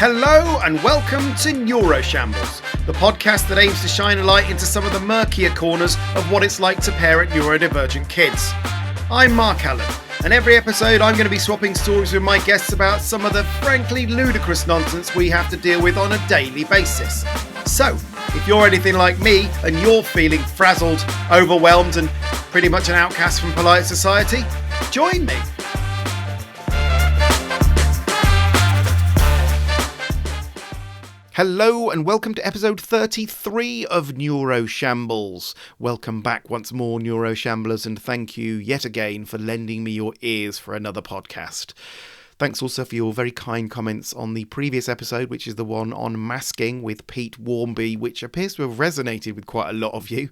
Hello and welcome to Neuro-Shambles, the podcast that aims to shine a light into some of the murkier corners of what it's like to parent neurodivergent kids. I'm Mark Allen, and every episode I'm going to be swapping stories with my guests about some of the frankly ludicrous nonsense we have to deal with on a daily basis. So, if you're anything like me and you're feeling frazzled, overwhelmed and pretty much an outcast from polite society, join me. Hello and welcome to episode 33 of Neuro-Shambles. Welcome back once more, Neuro-Shamblers, and thank you yet again for lending me your ears for another podcast. Thanks also for your very kind comments on the previous episode, which is the one on masking with Pete Warmby, which appears to have resonated with quite a lot of you.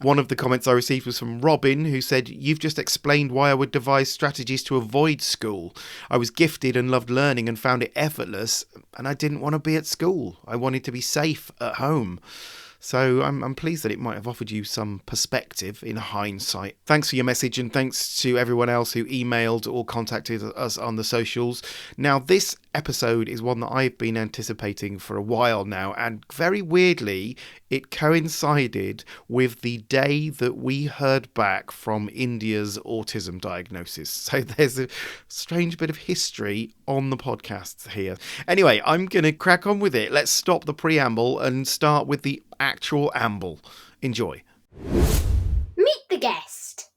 One of the comments I received was from Robin, who said, "You've just explained why I would devise strategies to avoid school. I was gifted and loved learning and found it effortless, and I didn't want to be at school. I wanted to be safe at home." So I'm pleased that it might have offered you some perspective in hindsight. Thanks for your message, and thanks to everyone else who emailed or contacted us on the socials. Now, this episode is one that I've been anticipating for a while now, and very weirdly, it coincided with the day that we heard back from India's autism diagnosis. So there's a strange bit of history on the podcast here. Anyway, I'm going to crack on with it. Let's stop the preamble and start with the actual amble. Enjoy. Meet the guest.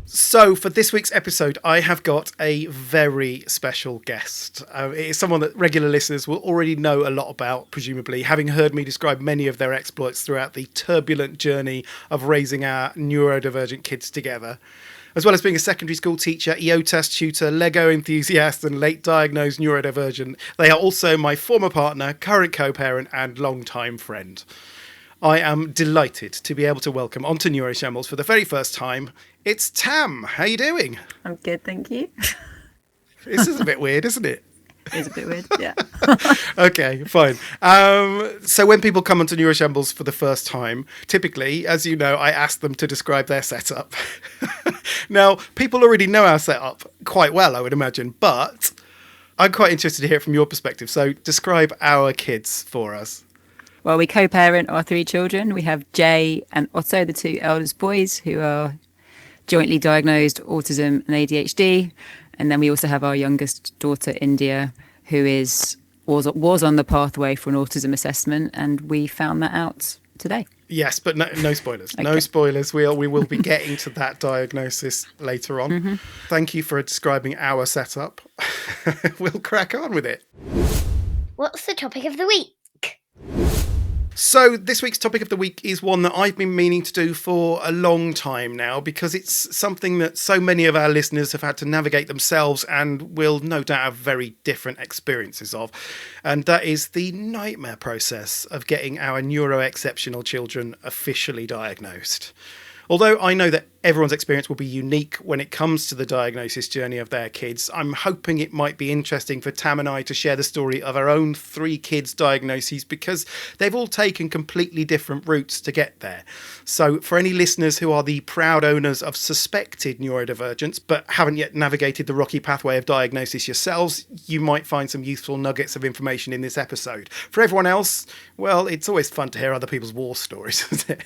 So for this week's episode, I have got a very special guest. It's someone that regular listeners will already know a lot about, presumably, having heard me describe many of their exploits throughout the turbulent journey of raising our neurodivergent kids together. As well as being a secondary school teacher, EOTAS tutor, Lego enthusiast and late diagnosed neurodivergent, they are also my former partner, current co-parent and long-time friend. I am delighted to be able to welcome onto Neuro-Shambles for the very first time, it's Tam. How are you doing? I'm good, thank you. This is a bit weird, isn't it? It's a bit weird, yeah. Okay, fine. So when people come onto Neuro-Shambles for the first time, typically, as you know, I ask them to describe their setup. Now, people already know our setup quite well, I would imagine, but I'm quite interested to hear it from your perspective. So describe our kids for us. Well, we co-parent our three children. We have Jay and Otto, the two eldest boys, who are jointly diagnosed autism and ADHD. And then we also have our youngest daughter, India, who was on the pathway for an autism assessment, and we found that out today. Yes, but no spoilers. Okay. No spoilers. We will be getting to that diagnosis later on. Mm-hmm. Thank you for describing our setup. We'll crack on with it. What's the topic of the week? So this week's topic of the week is one that I've been meaning to do for a long time now, because it's something that so many of our listeners have had to navigate themselves and will no doubt have very different experiences of. And that is the nightmare process of getting our neuro-exceptional children officially diagnosed. Although I know that everyone's experience will be unique when it comes to the diagnosis journey of their kids, I'm hoping it might be interesting for Tam and I to share the story of our own three kids' diagnoses, because they've all taken completely different routes to get there. So for any listeners who are the proud owners of suspected neurodivergence but haven't yet navigated the rocky pathway of diagnosis yourselves, you might find some useful nuggets of information in this episode. For everyone else, well, it's always fun to hear other people's war stories, isn't it?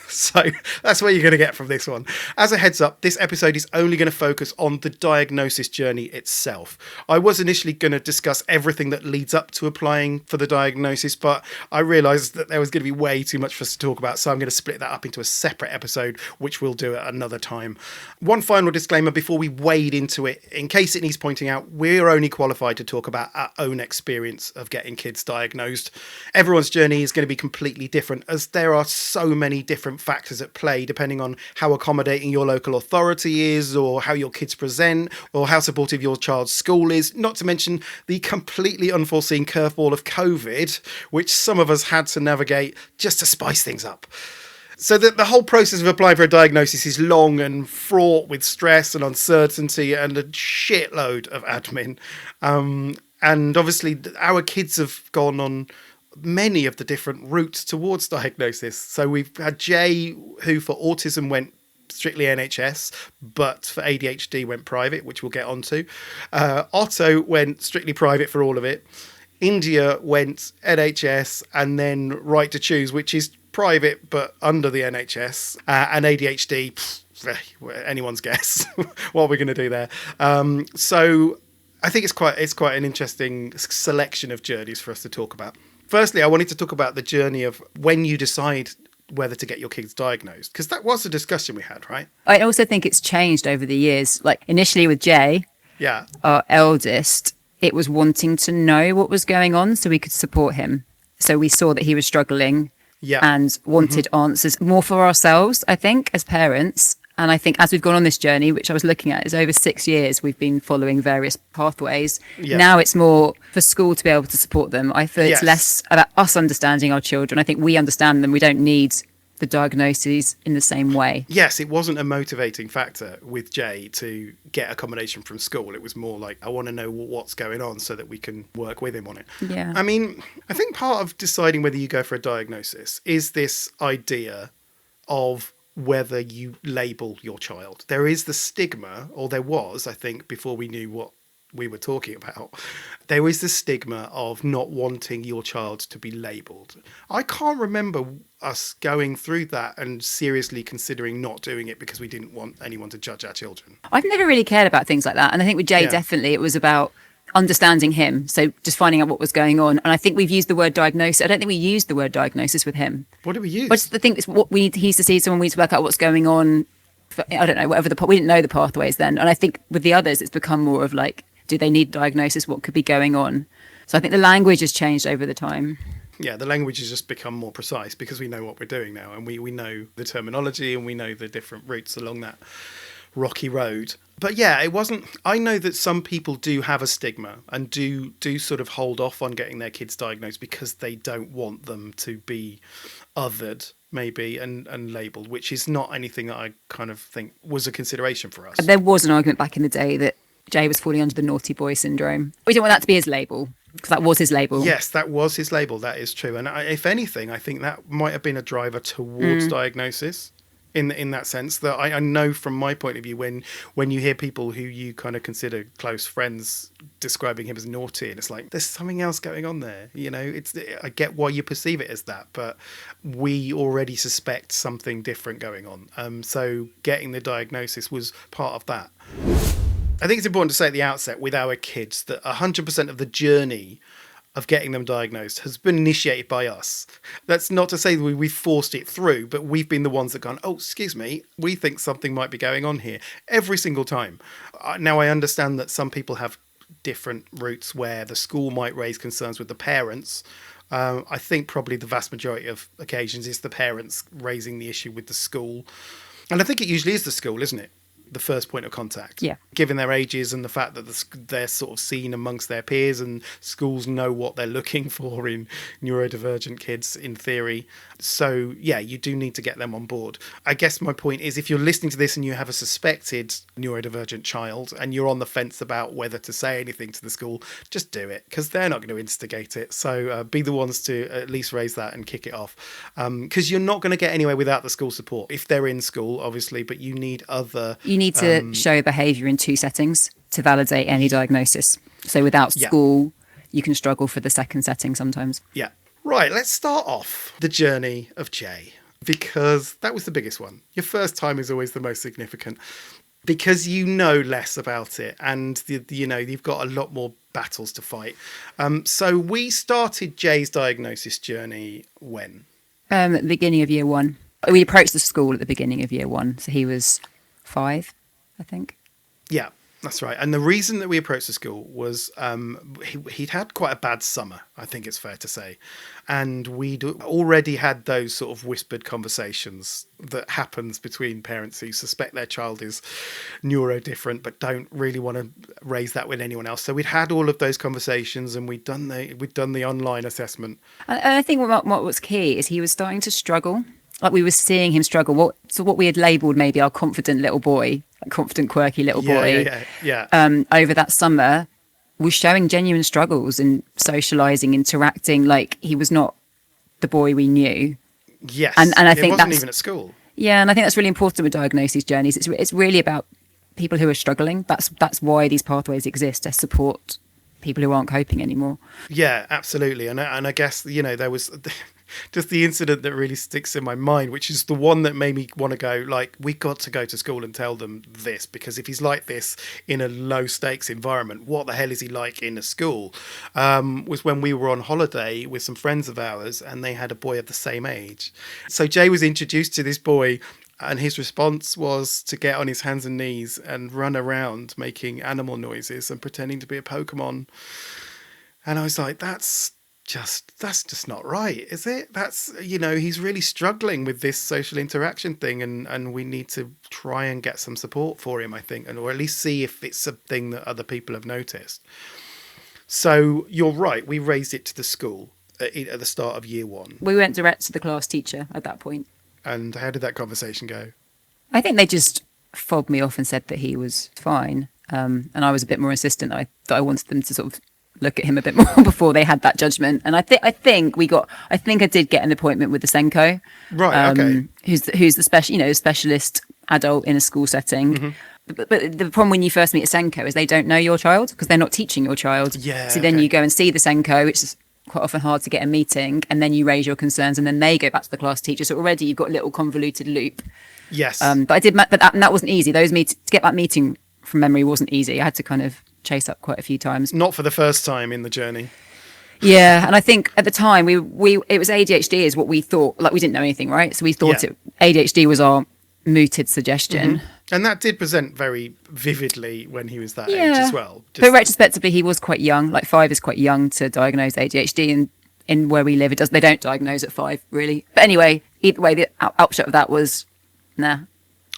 So that's what you're going to get from this one. As a heads up, this episode is only going to focus on the diagnosis journey itself. I was initially going to discuss everything that leads up to applying for the diagnosis, but I realised that there was going to be way too much for us to talk about, so I'm going to split that up into a separate episode, which we'll do at another time. One final disclaimer before we wade into it. In case it needs pointing out, we're only qualified to talk about our own experience of getting kids diagnosed. Everyone's journey is going to be completely different, as there are so many different factors at play depending on how accommodating your local authority is, or how your kids present, or how supportive your child's school is, not to mention the completely unforeseen curveball of COVID, which some of us had to navigate just to spice things up. So the whole process of applying for a diagnosis is long and fraught with stress and uncertainty and a shitload of admin. And obviously our kids have gone on many of the different routes towards diagnosis. So we've had Jay, who for autism went strictly NHS, but for ADHD went private, which we'll get onto. Otto went strictly private for all of it. India went NHS and then right to choose, which is private but under the NHS, and ADHD, anyone's guess what we're going to do there. So I think it's quite an interesting selection of journeys for us to talk about. Firstly, I wanted to talk about the journey of when you decide whether to get your kids diagnosed, because that was a discussion we had, right? I also think it's changed over the years. Like initially with Jay, Yeah. our eldest, it was wanting to know what was going on so we could support him. So we saw that he was struggling and wanted answers more for ourselves, I think, as parents. And I think as we've gone on this journey, which I was looking at, is over 6 years, we've been following various pathways. Yeah. Now it's more for school to be able to support them. I feel it's less about us understanding our children. I think we understand them. We don't need the diagnoses in the same way. Yes, it wasn't a motivating factor with Jay to get accommodation from school. It was more like, I want to know what's going on so that we can work with him on it. Yeah. I mean, I think part of deciding whether you go for a diagnosis is this idea of whether you label your child. There is the stigma, or there was, I think, before we knew what we were talking about, there is the stigma of not wanting your child to be labelled. I can't remember us going through that and seriously considering not doing it because we didn't want anyone to judge our children. I've never really cared about things like that. And I think with Jay, definitely, it was about understanding him. So just finding out what was going on. And I think we've used the word diagnosis. I don't think we used the word diagnosis with him. What did we use? I just think it's what he needs to see someone, we need to work out what's going on. I don't know, we didn't know the pathways then. And I think with the others, it's become more of like, do they need diagnosis? What could be going on? So I think the language has changed over the time. Yeah, the language has just become more precise because we know what we're doing now, and we know the terminology and we know the different routes along that rocky road. But yeah, it wasn't. I know that some people do have a stigma and do sort of hold off on getting their kids diagnosed because they don't want them to be othered, maybe, and labelled, which is not anything that I kind of think was a consideration for us. There was an argument back in the day that Jay was falling under the naughty boy syndrome. We didn't want that to be his label, because that was his label. Yes, that was his label. That is true. And if anything, I think that might have been a driver towards diagnosis in that sense. That I know from my point of view, when you hear people who you kind of consider close friends describing him as naughty, and it's like, there's something else going on there. You know, I get why you perceive it as that, but we already suspect something different going on. So getting the diagnosis was part of that. I think it's important to say at the outset with our kids that 100% of the journey of getting them diagnosed has been initiated by us. That's not to say that we've forced it through, but we've been the ones that gone, oh, excuse me, we think something might be going on here every single time. Now, I understand that some people have different routes where the school might raise concerns with the parents. I think probably the vast majority of occasions is the parents raising the issue with the school. And I think it usually is the school, isn't it? The first point of contact. Yeah. Given their ages and the fact that they're sort of seen amongst their peers and schools know what they're looking for in neurodivergent kids in theory. So, yeah, you do need to get them on board. I guess my point is if you're listening to this and you have a suspected neurodivergent child and you're on the fence about whether to say anything to the school, just do it because they're not going to instigate it. So be the ones to at least raise that and kick it off. Because you're not going to get anywhere without the school support. If they're in school, obviously, but you need other... You need to show behaviour in two settings to validate any diagnosis. So without school, you can struggle for the second setting sometimes. Yeah. Right, let's start off the journey of Jay, because that was the biggest one. Your first time is always the most significant because you know less about it and, you've got a lot more battles to fight. So we started Jay's diagnosis journey when? At the beginning of year one. We approached the school at the beginning of year one, so he was 5, I think. Yeah, that's right. And the reason that we approached the school was he'd had quite a bad summer, I think it's fair to say. And we'd already had those sort of whispered conversations that happens between parents who suspect their child is neurodifferent but don't really want to raise that with anyone else. So we'd had all of those conversations and we'd done the online assessment. And I think what was key is he was starting to struggle. Like we were seeing him struggle. What we had labelled maybe our confident little boy, confident, quirky little boy, over that summer was showing genuine struggles in socialising, interacting. Like he was not the boy we knew. Yes, and I think it wasn't even at school. Yeah, and I think that's really important with diagnosis journeys. It's really about people who are struggling. That's why these pathways exist, to support people who aren't coping anymore. Yeah, absolutely. And I guess, there was just the incident that really sticks in my mind, which is the one that made me want to go, like, we got to go to school and tell them this, because if he's like this in a low stakes environment, what the hell is he like in a school? Was when we were on holiday with some friends of ours and they had a boy of the same age. So Jay was introduced to this boy, and his response was to get on his hands and knees and run around making animal noises and pretending to be a Pokemon. And I was like, that's just not right, is it? That's, he's really struggling with this social interaction thing, and we need to try and get some support for him, I think, or at least see if it's something that other people have noticed. So you're right, we raised it to the school at the start of year 1. We went direct to the class teacher at that point. And how did that conversation go? I think they just fobbed me off and said that he was fine. And I was a bit more insistent that I wanted them to sort of look at him a bit more before they had that judgment. And I think I did get an appointment with the Senko, right? Okay, who's the specialist adult in a school setting. Mm-hmm. But the problem when you first meet a Senko is they don't know your child because they're not teaching your child. Yeah. So then you go and see the Senko, which is quite often hard to get a meeting, and then you raise your concerns, and then they go back to the class teacher. So already you've got a little convoluted loop. Yes. But that wasn't easy. To get that meeting from memory wasn't easy. I had to kind of chase up quite a few times. Not for the first time in the journey. Yeah, and I think at the time it was ADHD is what we thought. Like, we didn't know anything, right? So we thought ADHD was our mooted suggestion. Mm-hmm. And that did present very vividly when he was that age as well. But retrospectively, he was quite young. Like 5 is quite young to diagnose ADHD, and in where we live, they don't diagnose at 5 really. But anyway, either way, the upshot of that was nah.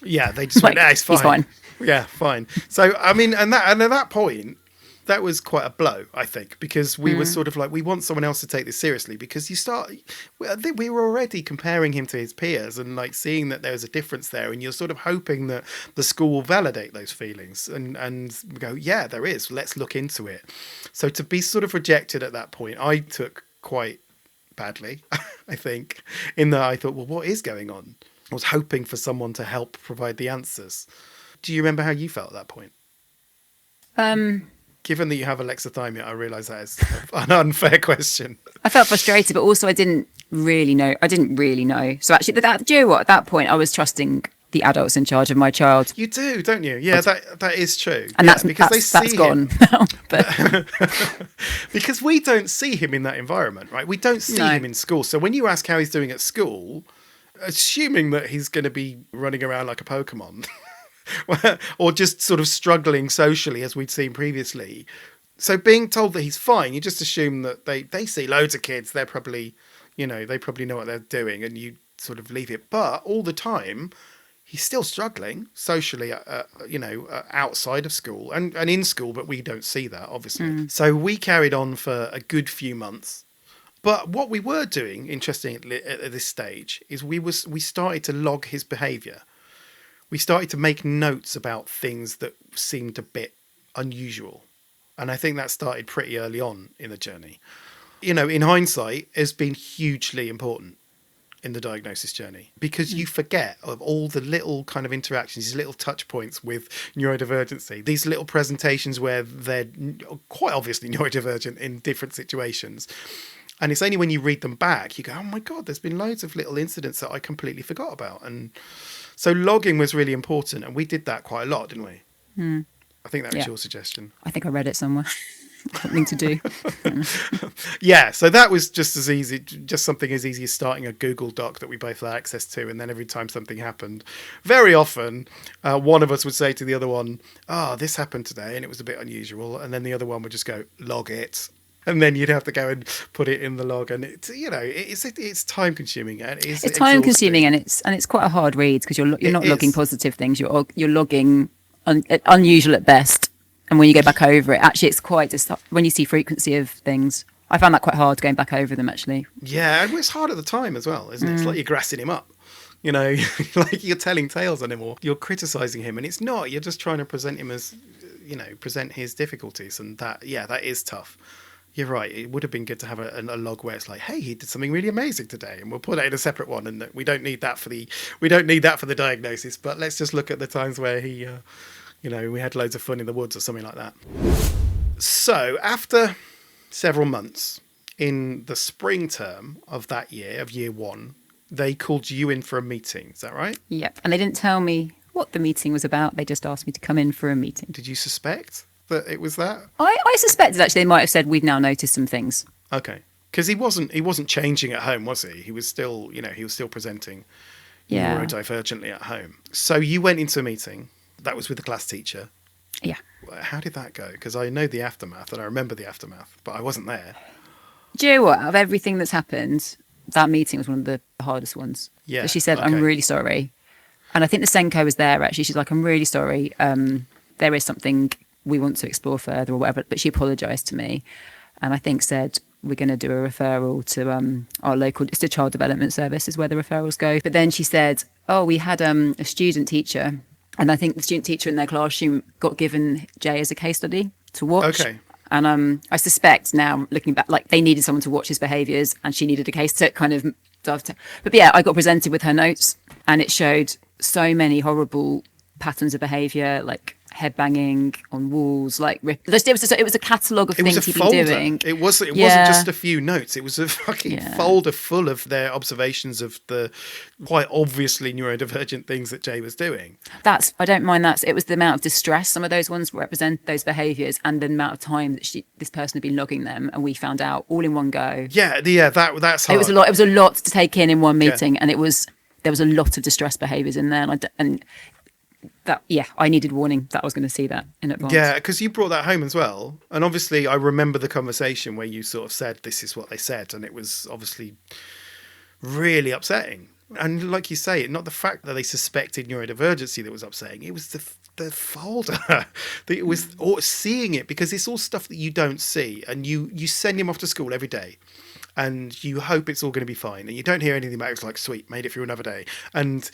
Yeah, they just went, it's fine. He's fine. Yeah, fine. So I mean, and at that point, that was quite a blow, I think, because we were sort of like, we want someone else to take this seriously, because I think we were already comparing him to his peers and like seeing that there was a difference there, and you're sort of hoping that the school will validate those feelings and go, yeah, there is, let's look into it. So to be sort of rejected at that point, I took quite badly, I think, in that I thought, well, what is going on? I was hoping for someone to help provide the answers. Do you remember how you felt at that point? Given that you have alexithymia, I realise that is an unfair question. I felt frustrated, but also I didn't really know. So actually, do you know what? At that point, I was trusting the adults in charge of my child. You do, don't you? Yeah, that is true. And yeah, that's gone now. But because we don't see him in that environment, right? We don't see him in school. So when you ask how he's doing at school, assuming that he's going to be running around like a Pokemon, or just sort of struggling socially as we'd seen previously. So being told that he's fine, you just assume that they see loads of kids. They're probably, they probably know what they're doing, and you sort of leave it. But all the time, he's still struggling socially, outside of school and in school, but we don't see that, obviously. So we carried on for a good few months. But what we were doing, interestingly, at this stage, is we started to log his behaviour. We started to make notes about things that seemed a bit unusual. And I think that started pretty early on in the journey. In hindsight, it's been hugely important in the diagnosis journey, because you forget of all the little kind of interactions, these little touch points with neurodivergency, these little presentations where they're quite obviously neurodivergent in different situations. And it's only when you read them back, you go, oh my God, there's been loads of little incidents that I completely forgot about. And so logging was really important, and we did that quite a lot, didn't we? I think that was your suggestion. I think I read it somewhere. Something to do. Yeah, so that was just something as easy as starting a Google Doc that we both had access to, and then every time something happened, very often one of us would say to the other one, this happened today and it was a bit unusual, and then the other one would just go, log it. And then you'd have to go and put it in the log, and it's time consuming, and it's time consuming, and it's quite a hard read, because you're not logging positive things, you're logging unusual at best, and when you go back over it, actually it's quite when you see frequency of things. I found that quite hard going back over them, actually. Yeah, and it's hard at the time as well, isn't it? It's like you're grassing him up. Like you're telling tales on him, or you're criticising him, and it's not. You're just trying to present him as, present his difficulties, and that is tough. You're right. It would have been good to have a log where it's like, hey, he did something really amazing today, and we'll put it in a separate one. And we don't need that for the diagnosis. But let's just look at the times where he, we had loads of fun in the woods or something like that. So after several months, in the spring term of that year, of year 1, they called you in for a meeting. Is that right? Yep. And they didn't tell me what the meeting was about. They just asked me to come in for a meeting. Did you suspect that it was that? I suspected actually they might have said we've now noticed some things. Okay. Because he wasn't changing at home, was he? He was still, he was still presenting neurodivergently at home. So you went into a meeting. That was with the class teacher. Yeah. How did that go? Because I know the aftermath and I remember the aftermath, but I wasn't there. Do you know what? Of everything that's happened, that meeting was one of the hardest ones. Yeah. So she said, okay. I'm really sorry. And I think the Senko was there actually. She's like, I'm really sorry. There is something we want to explore further or whatever. But she apologised to me. And I think said, we're going to do a referral to our local, it's a child development service is where the referrals go. But then she said, we had a student teacher. And I think the student teacher in their classroom got given Jay as a case study to watch. Okay. And I suspect now, looking back, like they needed someone to watch his behaviours and she needed a case to kind of dovetail. But yeah, I got presented with her notes and it showed so many horrible patterns of behaviour, like head banging on walls, like it was a catalogue of things he'd been doing. It wasn't just a few notes. It was a fucking folder full of their observations of the quite obviously neurodivergent things that Jay was doing. I don't mind that. It was the amount of distress. Some of those ones represent those behaviours and the amount of time that this person had been logging them, and we found out all in one go. That's hard. It was a lot. It was a lot to take in one meeting, and there was a lot of distress behaviours in there, I needed warning that I was going to see that in advance. Yeah, because you brought that home as well. And obviously I remember the conversation where you sort of said, this is what they said. And it was obviously really upsetting. And like you say, not the fact that they suspected neurodivergency that was upsetting. It was the folder. It was seeing it, because it's all stuff that you don't see. And you send him off to school every day. And you hope it's all going to be fine. And you don't hear anything about it. It's like, sweet, made it through another day. And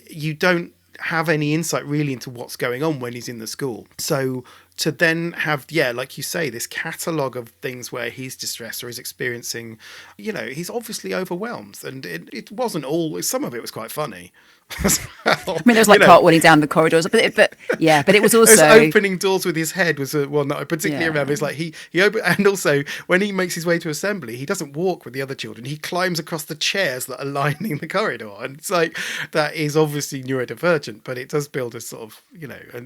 you don't have any insight really into what's going on when he's in the school. So to then have, like you say, this catalogue of things where he's distressed or is experiencing, he's obviously overwhelmed. And it wasn't all, some of it was quite funny. I mean, there was like cartwheeling down the corridors, but it was also opening doors with his head was one that I particularly remember. It's like he opened, and also when he makes his way to assembly, he doesn't walk with the other children. He climbs across the chairs that are lining the corridor, and it's like that is obviously neurodivergent, but it does build a sort of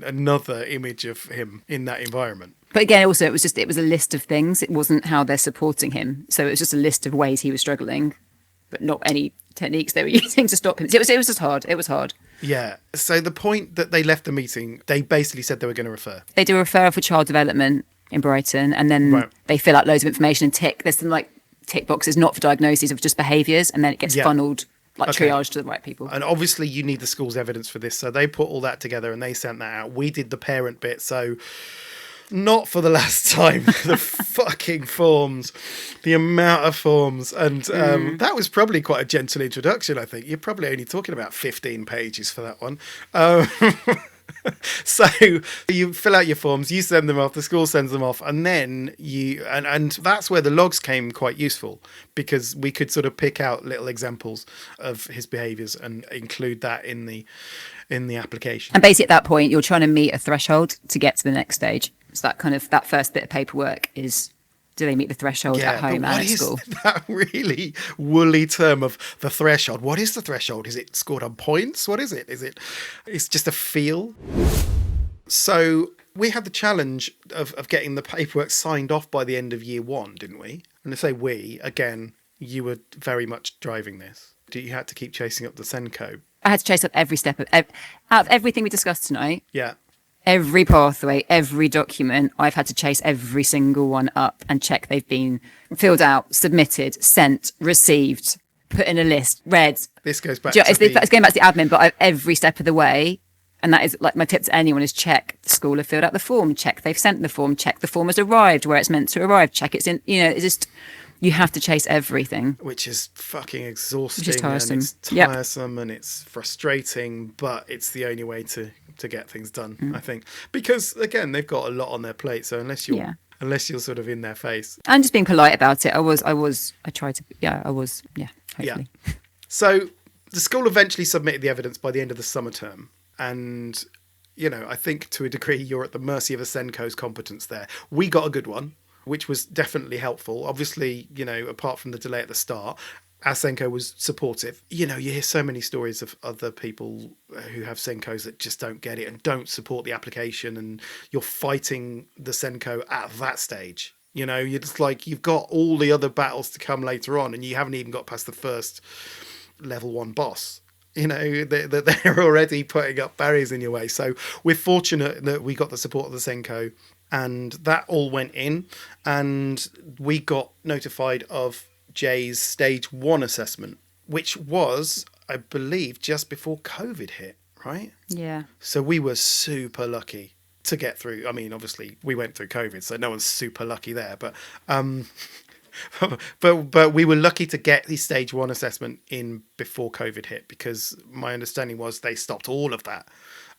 another image of him in that environment. But again, also it was a list of things. It wasn't how they're supporting him, so it was just a list of ways he was struggling, but not any techniques they were using to stop him. It was just hard. It was hard. Yeah. So the point that they left the meeting, they basically said they were going to refer. They do a referral for child development in Brighton, and then they fill out loads of information and tick. There's some like tick boxes, not for diagnoses, of just behaviours, and then it gets funneled, triaged to the right people. And obviously you need the school's evidence for this. So they put all that together and they sent that out. We did the parent bit. So not for the last time, the fucking forms, the amount of forms. And that was probably quite a gentle introduction, I think. You're probably only talking about 15 pages for that one. So you fill out your forms, you send them off, the school sends them off, and then and that's where the logs came quite useful, because we could sort of pick out little examples of his behaviours and include that in the application. And basically at that point, you're trying to meet a threshold to get to the next stage. So that first bit of paperwork is, do they meet the threshold at home and at school? That really woolly term of the threshold. What is the threshold? Is it scored on points? What is it? It's just a feel? So we had the challenge of getting the paperwork signed off by the end of year 1, didn't we? And to say we, again, you were very much driving this. You had to keep chasing up the Senko. I had to chase up every step out of everything we discussed tonight. Yeah. Every pathway, every document, I've had to chase every single one up and check they've been filled out, submitted, sent, received, put in a list, read. This goes back it's going back to the admin, but every step of the way, and that is like my tip to anyone, is check the school have filled out the form, check they've sent the form, check the form has arrived where it's meant to arrive, check it's in, it's just, you have to chase everything. Which is fucking exhausting. Which is tiresome. And it's tiresome and it's frustrating, but it's the only way to get things done, I think. Because, again, they've got a lot on their plate, so unless you're sort of in their face. And just being polite about it, I tried to, hopefully. Yeah. So the school eventually submitted the evidence by the end of the summer term, and I think to a degree you're at the mercy of a Senko's competence there. We got a good one, which was definitely helpful. Obviously, apart from the delay at the start, our Senko was supportive. You hear so many stories of other people who have Senkos that just don't get it and don't support the application, and you're fighting the Senko at that stage. You're just like, you've got all the other battles to come later on, and you haven't even got past the first level 1 boss. They're already putting up barriers in your way. So we're fortunate that we got the support of the Senko, and that all went in, and we got notified of Jay's stage 1 assessment, which was, I believe, just before COVID hit, right? Yeah. So we were super lucky to get through. I mean, obviously we went through COVID, so no one's super lucky there, but but we were lucky to get the stage 1 assessment in before COVID hit, because my understanding was they stopped all of that.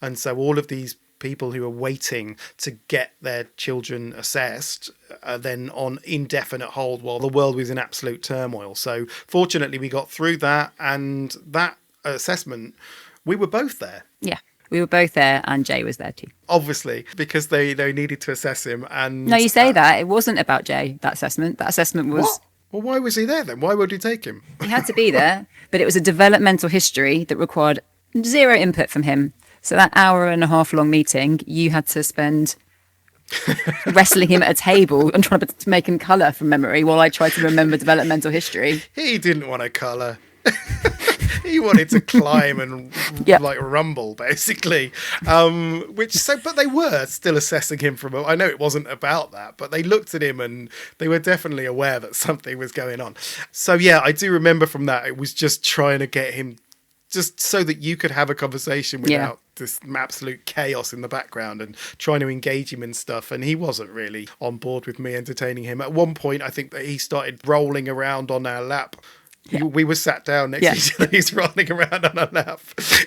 And so all of these people who are waiting to get their children assessed are then on indefinite hold while the world was in absolute turmoil. So fortunately we got through that, and that assessment, we were both there. Yeah, we were both there, and Jay was there too. Obviously, because they needed to assess him. And no, you say that. It wasn't about Jay, that assessment. That assessment was... What? Well, why was he there then? Why would he take him? He had to be there, but it was a developmental history that required zero input from him. So that 1.5 hour long meeting, you had to spend wrestling him at a table and trying to make him colour from memory while I tried to remember developmental history. He didn't want to colour. He wanted to climb and like rumble, basically. But they were still assessing him from. I know it wasn't about that, but they looked at him and they were definitely aware that something was going on. So yeah, I do remember from that. It was just trying to get him, just so that you could have a conversation without this absolute chaos in the background, and trying to engage him in stuff. And he wasn't really on board with me entertaining him. At one point, I think that he started rolling around on our lap. Yeah. We were sat down next to each other. He's rolling around on our lap,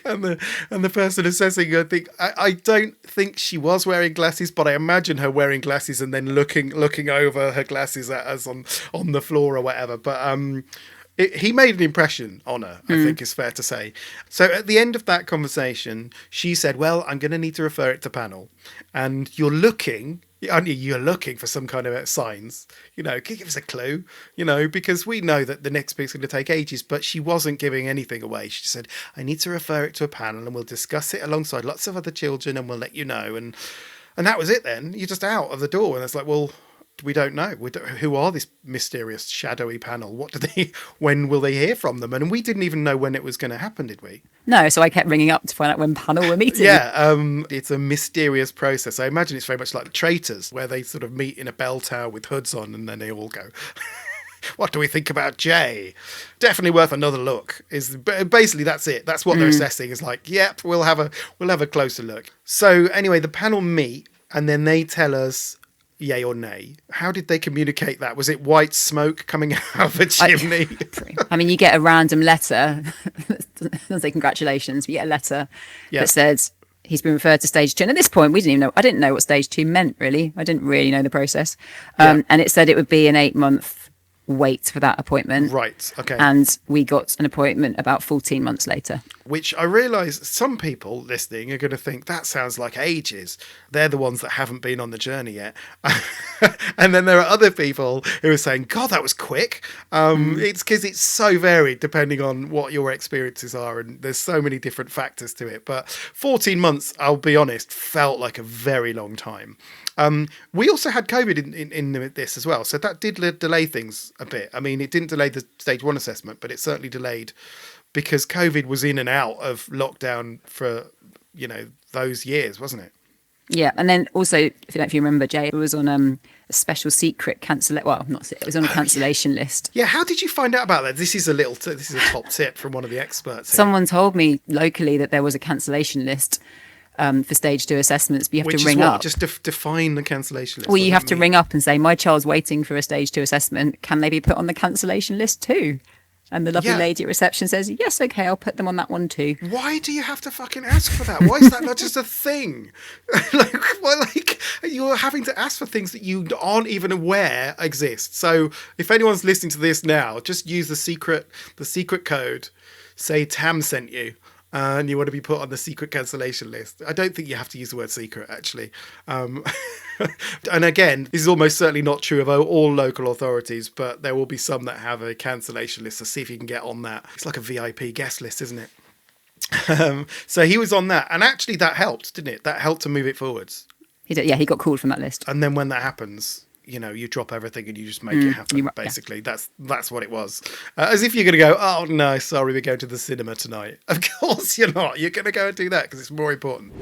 and the person assessing, I don't think she was wearing glasses, but I imagine her wearing glasses and then looking over her glasses at us on the floor or whatever. But he made an impression on her, I think is fair to say. So at the end of that conversation, she said, well, I'm going to need to refer it to panel. And you're looking for some kind of signs, can you give us a clue, because we know that the next bit's going to take ages, but she wasn't giving anything away. She said, I need to refer it to a panel and we'll discuss it alongside lots of other children and we'll let you know. And that was it then. You're just out of the door, and it's like, well, we don't know. Who are this mysterious, shadowy panel? When will they hear from them? And we didn't even know when it was going to happen, did we? No, so I kept ringing up to find out when panel were meeting. Yeah, it's a mysterious process. I imagine it's very much like the Traitors, where they sort of meet in a bell tower with hoods on, and then they all go, what do we think about Jay? Definitely worth another look. Basically that's it. That's what they're assessing. Is like, yep, we'll have a closer look. So anyway, the panel meet, and then they tell us yay or nay. How did they communicate that? Was it white smoke coming out of a chimney? I mean, you get a random letter. Doesn't say congratulations. You get a letter that says he's been referred to stage 2. And at this point, we didn't even know. I didn't know what stage 2 meant, really. I didn't really know the process. And it said it would be an 8-month wait for that appointment. Right, okay. And we got an appointment about 14 months later. Which I realise some people listening are going to think, that sounds like ages. They're the ones that haven't been on the journey yet. And then there are other people who are saying, God, that was quick. It's because it's so varied depending on what your experiences are, and there's so many different factors to it. But 14 months, I'll be honest, felt like a very long time. We also had COVID in this as well, so that did delay things a bit. I mean, it didn't delay the stage 1 assessment, but it certainly delayed because COVID was in and out of lockdown for, those years, wasn't it? Yeah, and then also, if you remember, Jay, it was on a special secret it was on a cancellation list. Yeah, how did you find out about that? This is a top tip from one of the experts here. Someone told me locally that there was a cancellation list for stage 2 assessments, but you have to ring up. Just define the cancellation list. Well, you have to ring up and say, my child's waiting for a stage 2 assessment. Can they be put on the cancellation list too? And the lovely lady at reception says, yes, okay, I'll put them on that one too. Why do you have to fucking ask for that? Why is that not just a thing? You're having to ask for things that you aren't even aware exist. So if anyone's listening to this now, just use the secret code, say Tam sent you, and you want to be put on the secret cancellation list. I don't think you have to use the word secret, actually. And again, this is almost certainly not true of all local authorities, but there will be some that have a cancellation list. So see if you can get on that. It's like a VIP guest list, isn't it? So he was on that. And actually that helped, didn't it? That helped to move it forwards. He did, yeah, he got called from that list. And then when that happens, you drop everything and you just make it happen, basically. Yeah. That's what it was. As if you're going to go, oh, no, sorry, we're going to the cinema tonight. Of course you're not. You're going to go and do that because it's more important.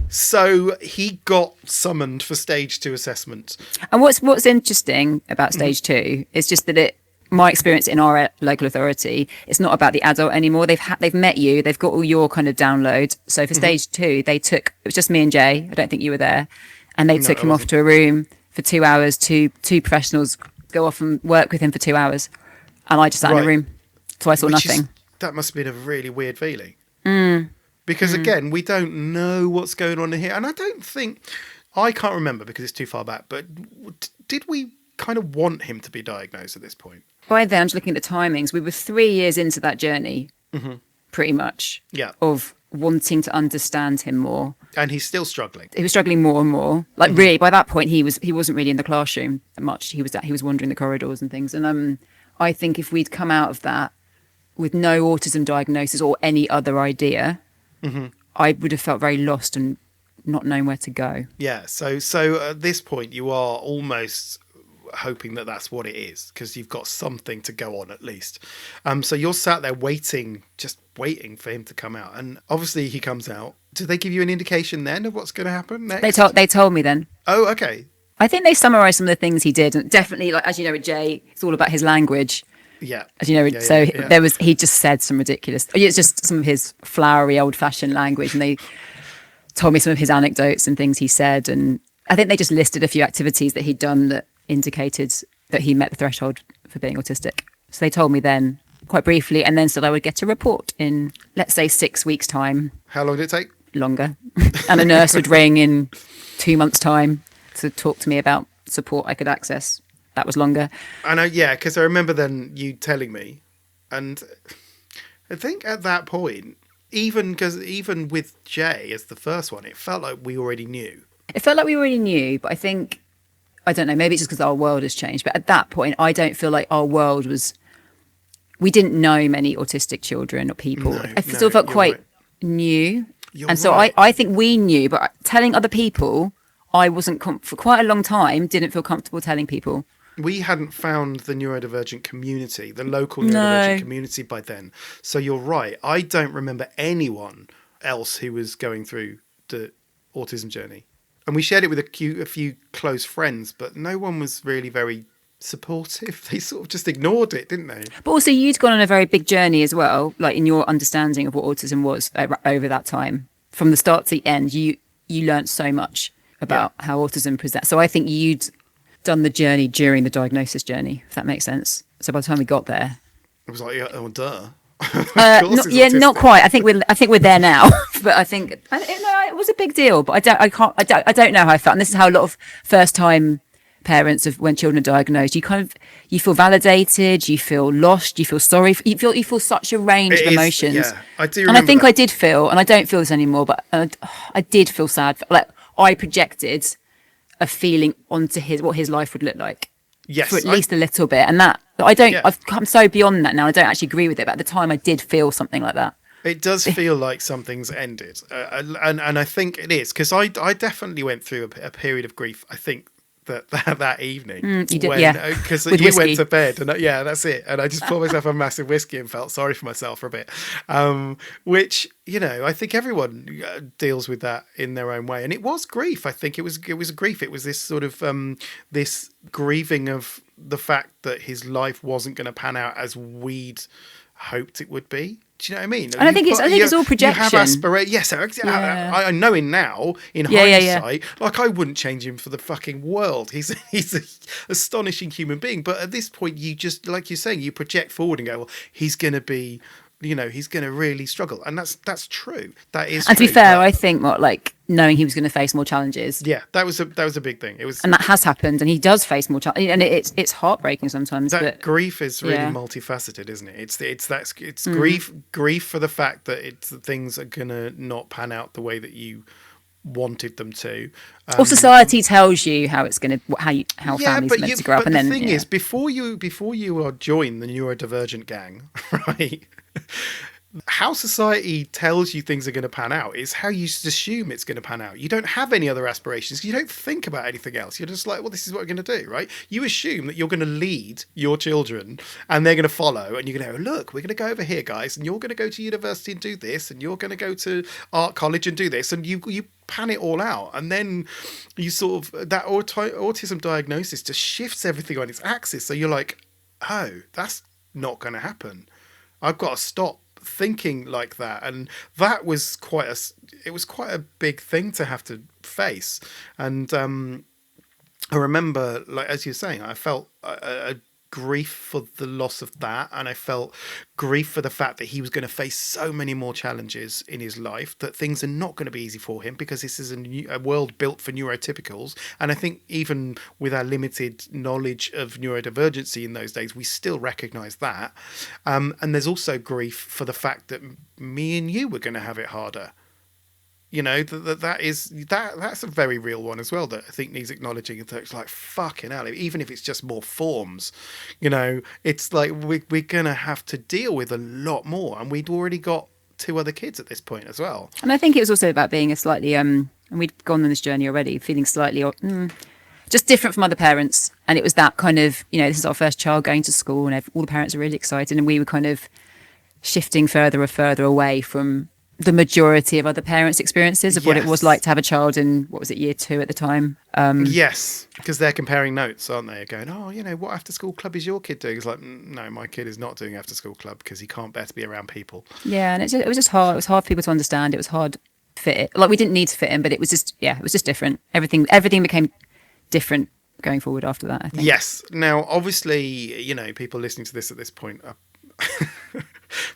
So he got summoned for stage 2 assessment. And what's interesting about stage 2 is just that my experience in our local authority, it's not about the adult anymore. They've met you, they've got all your kind of downloads. So for stage 2, it was just me and Jay. I don't think you were there. And they took him off to a room for 2 hours. Two professionals go off and work with him for 2 hours. And I just sat in a room. So I saw nothing. That must have been a really weird feeling. Because again, we don't know what's going on in here. And I can't remember because it's too far back, but did we kind of want him to be diagnosed at this point? By then, I'm just looking at the timings. We were 3 years into that journey, pretty much, of wanting to understand him more. And he's still struggling. He was struggling more and more. Like really, by that point, he wasn't really in the classroom much. He was wandering the corridors and things. And I think if we'd come out of that with no autism diagnosis or any other idea, I would have felt very lost and not known where to go. Yeah. So at this point, you are almost hoping that that's what it is because you've got something to go on at least. So you're sat there just waiting for him to come out, and obviously he comes out. Did they give you an indication then of what's going to happen next? They told me then. Oh, okay. I think they summarised some of the things he did, and definitely, like as you know, with Jay, it's all about his language. Yeah. As you know, he just said some ridiculous. It's just some of his flowery, old-fashioned language, and they told me some of his anecdotes and things he said, and I think they just listed a few activities that he'd done that indicated that he met the threshold for being autistic. So they told me then, quite briefly, and then said I would get a report in, let's say, 6 weeks' time. How long did it take? Longer. And a nurse would ring in 2 months' time to talk to me about support I could access. That was longer. I know, yeah, because I remember then you telling me, and I think at that point, even with Jay as the first one, it felt like we already knew. It felt like we already knew, but I don't know, maybe it's just because our world has changed. But at that point, I don't feel like our world was... We didn't know many autistic children or people. I still felt quite new. So I think we knew, but telling other people, I wasn't... for quite a long time, didn't feel comfortable telling people. We hadn't found the neurodivergent community, the local neurodivergent community by then. So you're right. I don't remember anyone else who was going through the autism journey. And we shared it with a few close friends, but no one was really very supportive. They sort of just ignored it, didn't they? But also you'd gone on a very big journey as well, like in your understanding of what autism was over that time. From the start to the end, you learnt so much about how autism presents. So I think you'd done the journey during the diagnosis journey, if that makes sense. So by the time we got there, it was like, oh, duh. Not quite. I think we're there now. But I think it was a big deal. But I don't know how I felt. And this is how a lot of first time parents of when children are diagnosed, you feel validated, you feel lost, you feel sorry, you feel such a range of emotions. Yeah, I do remember. And I think I did feel, and I don't feel this anymore, but I did feel sad. Like I projected a feeling onto what his life would look like. Yes, for at least a little bit, and that I've come so beyond that now. I don't actually agree with it, but at the time, I did feel something like that. It does feel like something's ended, and I think it is because I definitely went through a period of grief. I think that evening, you did, because you went to bed, and that's it. And I just poured myself a massive whiskey and felt sorry for myself for a bit, which I think everyone deals with that in their own way. And it was grief. I think it was a grief. It was this sort of this grieving of the fact that his life wasn't going to pan out as we'd hoped it would be. Do you know what I mean? And I think it's all projection. You have aspiration. Yes, I know him now in hindsight. Like I wouldn't change him for the fucking world. He's an astonishing human being. But at this point, you just, like you're saying, you project forward and go, well, he's going to be he's going to really struggle. And that's true. That is And to be true, fair, but- I think knowing he was going to face more challenges. Yeah, that was a big thing. It was, And that has happened, and he does face more challenges, and it's heartbreaking sometimes. that But grief is really yeah. multifaceted, isn't it? It's grief for the fact that things are going to not pan out the way that you wanted them to. or society tells you how it's going to how families are meant to grow up, but and then the thing is, before you are join the neurodivergent gang, right? How society tells you things are going to pan out is how you just assume it's going to pan out. You don't have any other aspirations. You don't think about anything else. You're just like, well, this is what we're going to do, right? You assume that you're going to lead your children and they're going to follow, and you're going to go, look, we're going to go over here, guys, and you're going to go to university and do this, and you're going to go to art college and do this, and you pan it all out, and then you sort of, that autism diagnosis just shifts everything on its axis. So you're like, oh, that's not going to happen. I've got to stop thinking like that. And that was quite a big thing to have to face. And I remember, like, as you're saying, I felt a grief for the loss of that, and I felt grief for the fact that he was going to face so many more challenges in his life, that things are not going to be easy for him, because this is a world built for neurotypicals. And I think even with our limited knowledge of neurodivergency in those days, we still recognize that. And there's also grief for the fact that me and you were going to have it harder. That's a very real one as well, that I think needs acknowledging. It's like, fucking hell, even if it's just more forms, it's like we're gonna have to deal with a lot more, and we'd already got 2 other kids at this point as well. And I think it was also about being a slightly and we'd gone on this journey already, feeling slightly just different from other parents. And it was that kind of, this is our first child going to school, and all the parents are really excited, and we were kind of shifting further and further away from the majority of other parents' experiences of what it was like to have a child in, what was it, year 2 at the time? Yes, because they're comparing notes, aren't they? Going, what after school club is your kid doing? It's like, no, my kid is not doing after school club because he can't bear to be around people. Yeah, and it was just hard. It was hard for people to understand. It was hard to fit it. Like, we didn't need to fit in, but it was just different. Everything became different going forward after that, I think. Yes. Now, obviously, people listening to this at this point are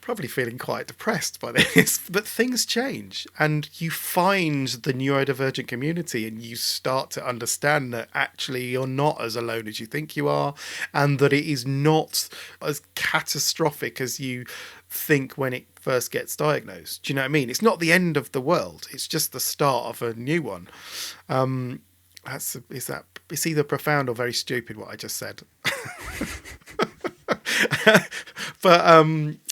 probably feeling quite depressed by this, but things change, and you find the neurodivergent community, and you start to understand that actually you're not as alone as you think you are, and that it is not as catastrophic as you think when it first gets diagnosed. Do you know what I mean? It's not the end of the world. It's just the start of a new one. It's either profound or very stupid what I just said. But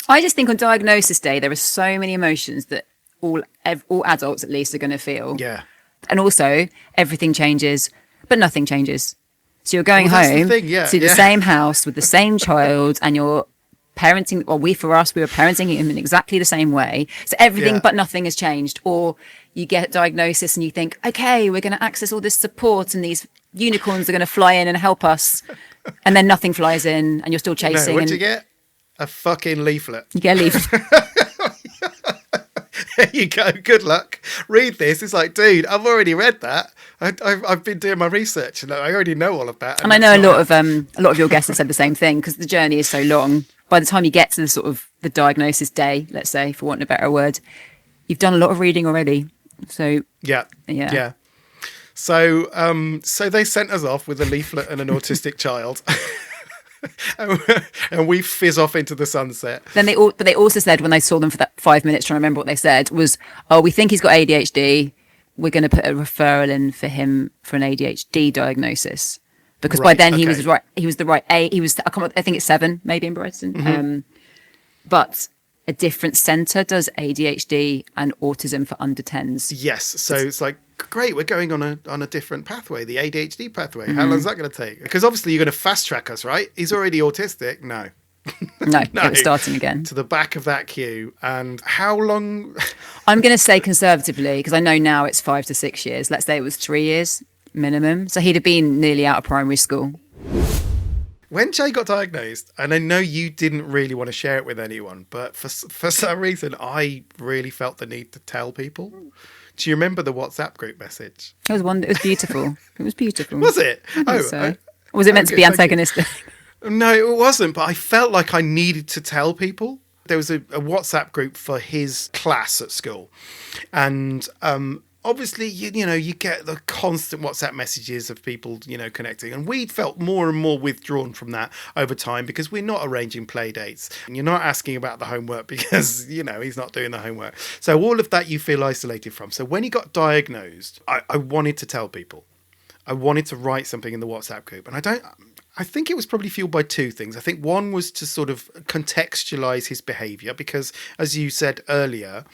I just think on diagnosis day there are so many emotions that all adults at least are going to feel. yeah. And also everything changes, but nothing changes. So you're going Well, that's the home thing, yeah, to the yeah. same house with the same child, and you're parenting. Well, we were parenting him in exactly the same way. So everything Yeah. but nothing has changed. Or you get a diagnosis and you think, okay, we're going to access all this support, and these unicorns are going to fly in and help us, and then nothing flies in, and you're still chasing. What'd and you get? A fucking leaflet. You get a leaf. There you go. Good luck. Read this. It's like, dude, I've already read that. I've been doing my research, and I already know all of that. And I know a lot of your guests have said the same thing, because the journey is so long. By the time you get to the sort of the diagnosis day, let's say, for want of a better word, you've done a lot of reading already. So Yeah. So they sent us off with a leaflet and an autistic child. And we fizz off into the sunset. Then they also said, when they saw them for that 5 minutes trying to remember what they said, was, oh, we think he's got ADHD. We're going to put a referral in for him for an ADHD diagnosis, because by Right, then he okay. was right. He was the right age. I think it's 7, maybe in Brighton. Mm-hmm. But a different centre does ADHD and autism for under 10s. Yes. So it's like, great, we're going on a different pathway, the ADHD pathway. How long is that going to take? Because obviously you're going to fast track us, right? He's already autistic. No. No, it was starting again. To the back of that queue. And how long? I'm going to say conservatively, because I know now it's 5 to 6 years. Let's say it was 3 years minimum. So he'd have been nearly out of primary school. When Jay got diagnosed, and I know you didn't really want to share it with anyone, but for some reason, I really felt the need to tell people. Do you remember the WhatsApp group message? It was beautiful. It was beautiful. Was it? I think so. Was it meant to be okay, thank you. antagonistic? No, it wasn't, but I felt like I needed to tell people. There was a WhatsApp group for his class at school. And obviously, you get the constant WhatsApp messages of people, connecting. And we felt more and more withdrawn from that over time because we're not arranging play dates. And you're not asking about the homework because, he's not doing the homework. So all of that you feel isolated from. So when he got diagnosed, I wanted to tell people. I wanted to write something in the WhatsApp group. And I think it was probably fueled by two things. I think one was to sort of contextualize his behavior because, as you said earlier,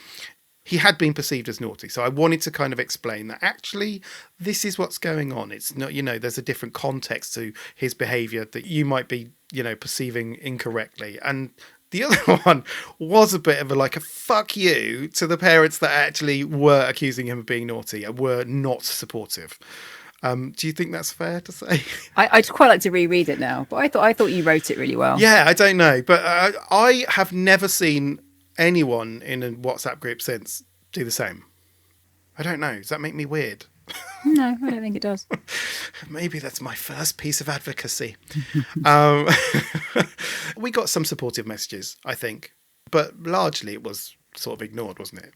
he had been perceived as naughty. So I wanted to kind of explain that actually this is what's going on. It's not, there's a different context to his behavior that you might be, perceiving incorrectly. And the other one was a bit of a fuck you to the parents that actually were accusing him of being naughty and were not supportive. Do you think that's fair to say? I'd quite like to reread it now, but I thought you wrote it really well. Yeah, I don't know. But I have never seen anyone in a WhatsApp group since do the same. I don't know. Does that make me weird? No, I don't think it does. Maybe that's my first piece of advocacy. We got some supportive messages, I think. But largely it was sort of ignored, wasn't it?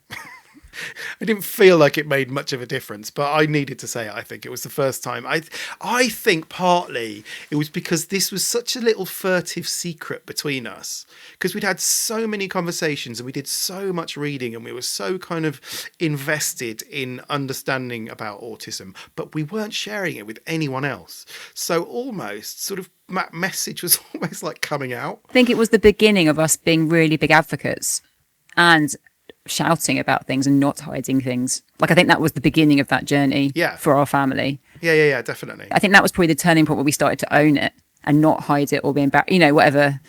I didn't feel like it made much of a difference, but I needed to say it. I think it was the first time. I think partly it was because this was such a little furtive secret between us, because we'd had so many conversations and we did so much reading and we were so kind of invested in understanding about autism, but we weren't sharing it with anyone else. So almost sort of that message was almost like coming out. I think it was the beginning of us being really big advocates and shouting about things and not hiding things. I think that was the beginning of that journey for our family. Yeah, definitely. I think that was probably the turning point where we started to own it and not hide it or be embarrassed, whatever,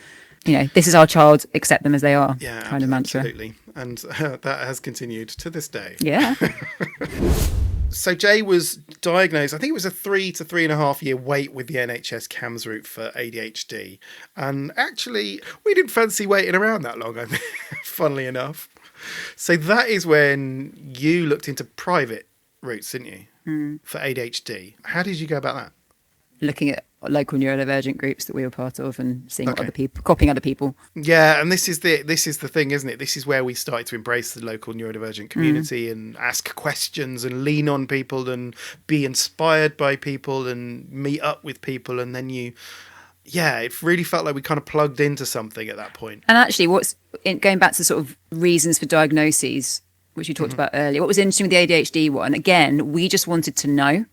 this is our child, accept them as they are, kind of mantra. Absolutely. And that has continued to this day. Yeah. So Jay was diagnosed, I think it was a 3 to 3.5 year wait with the NHS CAMHS route for ADHD. And actually, we didn't fancy waiting around that long, funnily enough. So that is when you looked into private routes, didn't you, for ADHD. How did you go about that? Looking at local neurodivergent groups that we were part of and seeing what other people, copying other people. Yeah, and this is the thing, isn't it? This is where we started to embrace the local neurodivergent community and ask questions and lean on people and be inspired by people and meet up with people. And then it really felt like we kind of plugged into something at that point. And actually, going back to sort of reasons for diagnoses, which you talked about earlier, what was interesting with the ADHD one, again, we just wanted to know.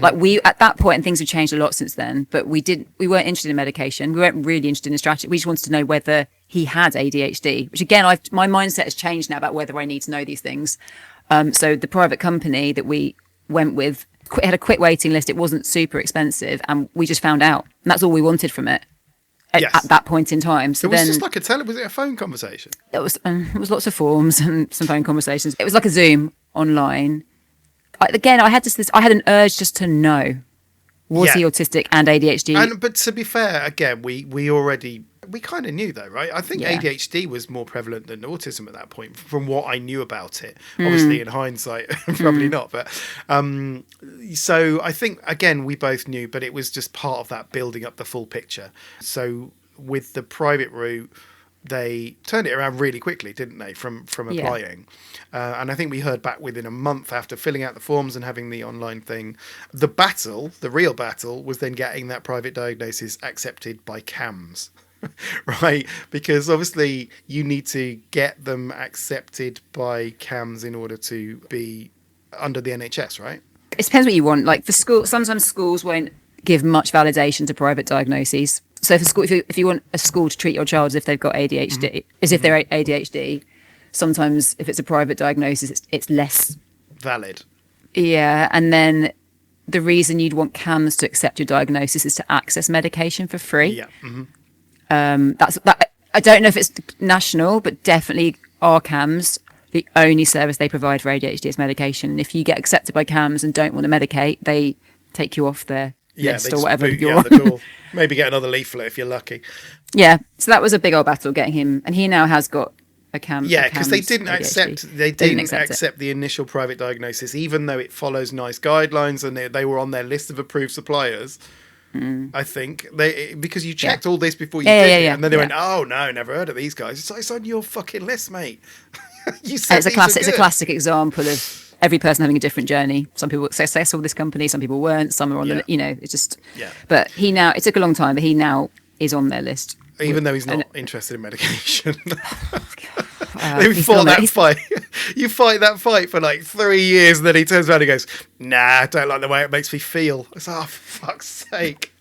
At that point, and things have changed a lot since then, but we weren't interested in medication. We weren't really interested in strategy. We just wanted to know whether he had ADHD, which again, my mindset has changed now about whether I need to know these things. So the private company that we went with had a quick waiting list. It wasn't super expensive, and we just found out. And that's all we wanted from it at that point in time. So it was just like was it a phone conversation? It was lots of forms and some phone conversations. It was like a Zoom online. Again, I had an urge just to know, was he autistic and ADHD? But to be fair, again, we kind of knew though, right? I think ADHD was more prevalent than autism at that point, from what I knew about it. Obviously, in hindsight, probably not. But so I think, again, we both knew, but it was just part of that building up the full picture. So with the private route, they turned it around really quickly, didn't they, from applying? And I think we heard back within a month after filling out the forms and having the online thing. The real battle, was then getting that private diagnosis accepted by CAMHS, right? Because obviously you need to get them accepted by CAMHS in order to be under the NHS, right? It depends what you want. Like for school, sometimes schools won't give much validation to private diagnoses. So for school, if you want a school to treat your child as if they've got ADHD, as if they're ADHD, sometimes if it's a private diagnosis, it's less valid. Yeah, and then the reason you'd want CAMHS to accept your diagnosis is to access medication for free. Yeah. That's that. I don't know if it's national, but definitely our CAMHS, the only service they provide for ADHD is medication. And if you get accepted by CAMHS and don't want to medicate, they take you off their list or whatever you're on. The door. Maybe get another leaflet if you're lucky. Yeah, so that was a big old battle getting him, and he now has got a CAMHS. Yeah, because they didn't ADHD. accept the initial private diagnosis, even though it follows NICE guidelines and they were on their list of approved suppliers. I think because you checked all this before you did it, and then they went, "Oh no, never heard of these guys." It's like, it's on your fucking list, mate. You said it's a classic example of every person having a different journey. Some people were successful with this company, some people weren't. Some are on the, it's just. Yeah. But it took a long time, but he now is on their list, even though he's not interested in medication. You fought that fight. You fight that fight for like 3 years, and then he turns around and goes, "Nah, I don't like the way it makes me feel." It's for fuck's sake.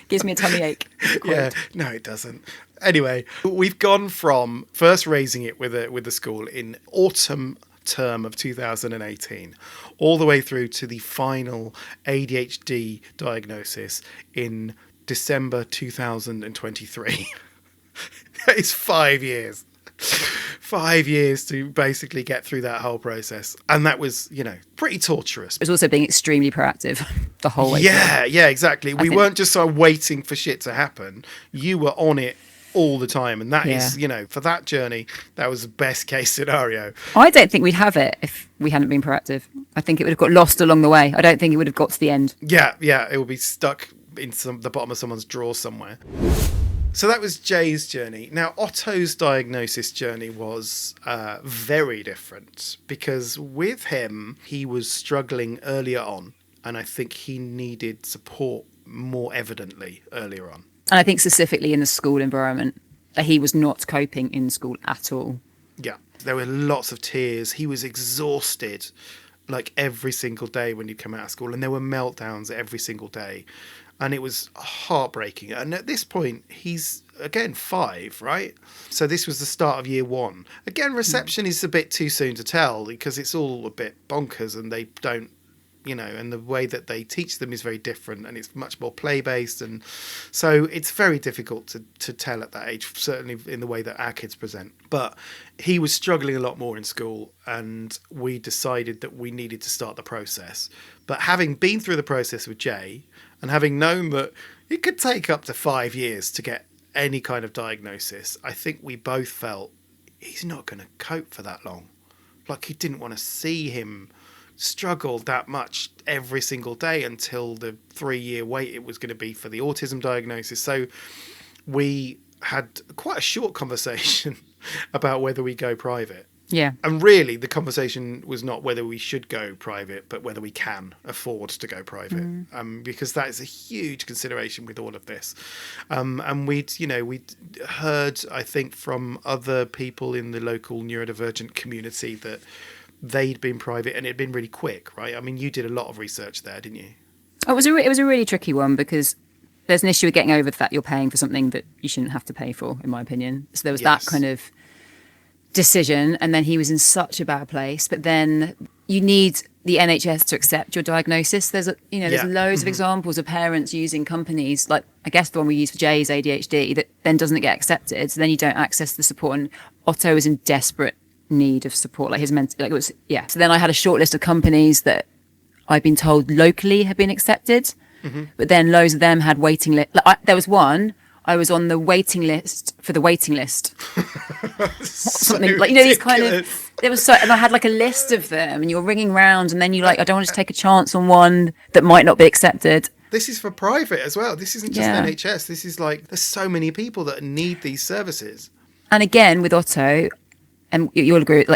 Gives me a tummy ache. Yeah, no, it doesn't. Anyway, we've gone from first raising it with the school in autumn term of 2018, all the way through to the final ADHD diagnosis in December 2023. That is 5 years. 5 years to basically get through that whole process. And that was, pretty torturous. It was also being extremely proactive the whole way through. Yeah, exactly. We weren't just sort of waiting for shit to happen. You were on it all the time. And that is, for that journey, that was the best case scenario. I don't think we'd have it if we hadn't been proactive. I think it would have got lost along the way. I don't think it would have got to the end. Yeah, it would be stuck in the bottom of someone's drawer somewhere. So that was Jay's journey. Now, Otto's diagnosis journey was very different because with him, he was struggling earlier on. And I think he needed support more evidently earlier on. And I think specifically in the school environment, he was not coping in school at all. Yeah, there were lots of tears. He was exhausted like every single day when he'd come out of school. And there were meltdowns every single day. And it was heartbreaking. And at this point, he's, again, 5, right? So this was the start of year 1. Again, reception is a bit too soon to tell because it's all a bit bonkers and they don't, and the way that they teach them is very different and it's much more play-based. And so it's very difficult to tell at that age, certainly in the way that our kids present. But he was struggling a lot more in school and we decided that we needed to start the process. But having been through the process with Jay, and having known that it could take up to 5 years to get any kind of diagnosis, I think we both felt he's not going to cope for that long. Like, he didn't want to see him struggle that much every single day until the 3-year wait it was going to be for the autism diagnosis. So we had quite a short conversation about whether we go private. Yeah. And really, the conversation was not whether we should go private, but whether we can afford to go private, because that is a huge consideration with all of this. And we'd heard, I think, from other people in the local neurodivergent community that they'd been private and it had been really quick, right? I mean, you did a lot of research there, didn't you? It was a really tricky one because there's an issue with getting over the fact you're paying for something that you shouldn't have to pay for, in my opinion. So there was that kind of decision, and then he was in such a bad place. But then you need the NHS to accept your diagnosis. There's loads of examples of parents using companies like, I guess the one we use for Jay's ADHD, that then doesn't get accepted. So then you don't access the support. And Otto was in desperate need of support, like his mental, like it was, yeah. So then I had a short list of companies that I'd been told locally had been accepted, but then loads of them had waiting list. There was one. I was on the waiting list for the waiting list. Something like, these kind of, there was and I had like a list of them and you're ringing round and then you I don't want to take a chance on one that might not be accepted. This is for private as well. This isn't just NHS. This is there's so many people that need these services. And again, with Otto, and you'll agree,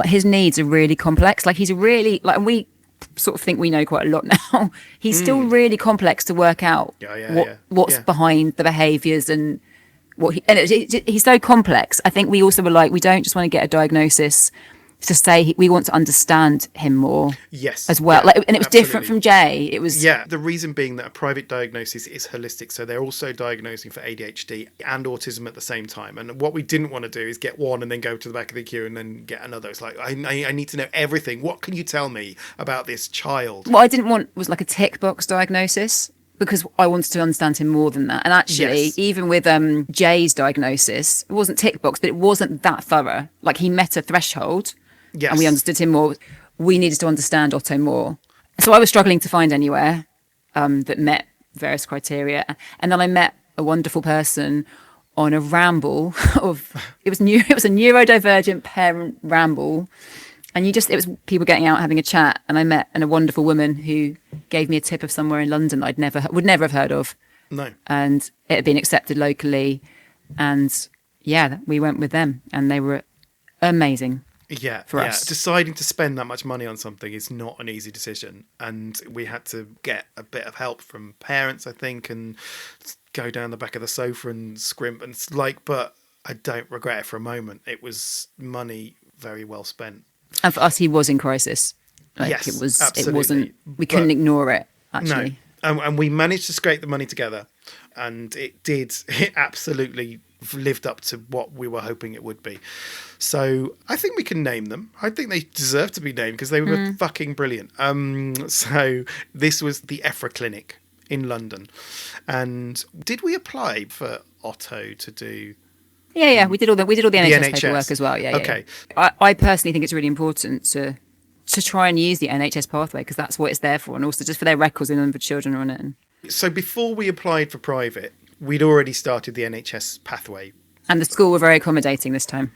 his needs are really complex. Like he's really, and we sort of think we know quite a lot now. He's still really complex to work out what's behind the behaviours and what he's so complex. I think we also were we don't just want to get a diagnosis to say we want to understand him more. Yes. As well. Yeah, and it was different from Jay. It was. Yeah. The reason being that a private diagnosis is holistic. So they're also diagnosing for ADHD and autism at the same time. And what we didn't want to do is get one and then go to the back of the queue and then get another. It's I need to know everything. What can you tell me about this child? What I didn't want was a tick box diagnosis, because I wanted to understand him more than that. And actually, even with Jay's diagnosis, it wasn't tick box, but it wasn't that thorough. He met a threshold. Yes. And we understood him more. We needed to understand Otto more. So I was struggling to find anywhere that met various criteria. And then I met a wonderful person on a ramble it was a neurodivergent parent ramble And it was people getting out having a chat, and I met a wonderful woman who gave me a tip of somewhere in London that would never have heard of. No. And it had been accepted locally, and yeah, we went with them, and they were amazing. Yeah, for us. Deciding to spend that much money on something is not an easy decision, and we had to get a bit of help from parents, I think, and go down the back of the sofa and scrimp and but I don't regret it for a moment. It was money very well spent. And for us, he was in crisis. Yes, absolutely. It wasn't. We couldn't ignore it. Actually, no. And we managed to scrape the money together, and it did. It absolutely lived up to what we were hoping it would be. So I think we can name them. I think they deserve to be named because they were fucking brilliant. So this was the EFRA clinic in London, and did we apply for Otto to do? Yeah, we did all the NHS paperwork as well. Yeah, okay. Yeah. I personally think it's really important to try and use the NHS pathway because that's what it's there for, and also just for their records and the number of children on it. So before we applied for private, we'd already started the NHS pathway, and the school were very accommodating this time.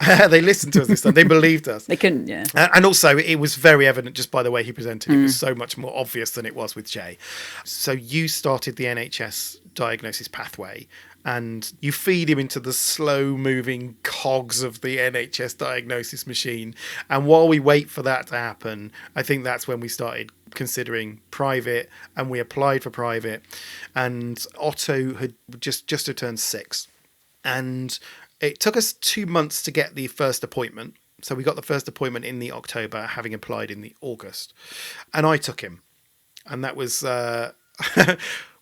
They listened to us this time. They believed us. They couldn't, yeah. And also, it was very evident just by the way he presented. It was so much more obvious than it was with Jay. So you started the NHS diagnosis pathway, and you feed him into the slow-moving cogs of the NHS diagnosis machine. And while we wait for that to happen, I think that's when we started considering private, and we applied for private. And Otto had just turned 6. And it took us 2 months to get the first appointment. So we got the first appointment in the October, having applied in the August. And I took him. And that was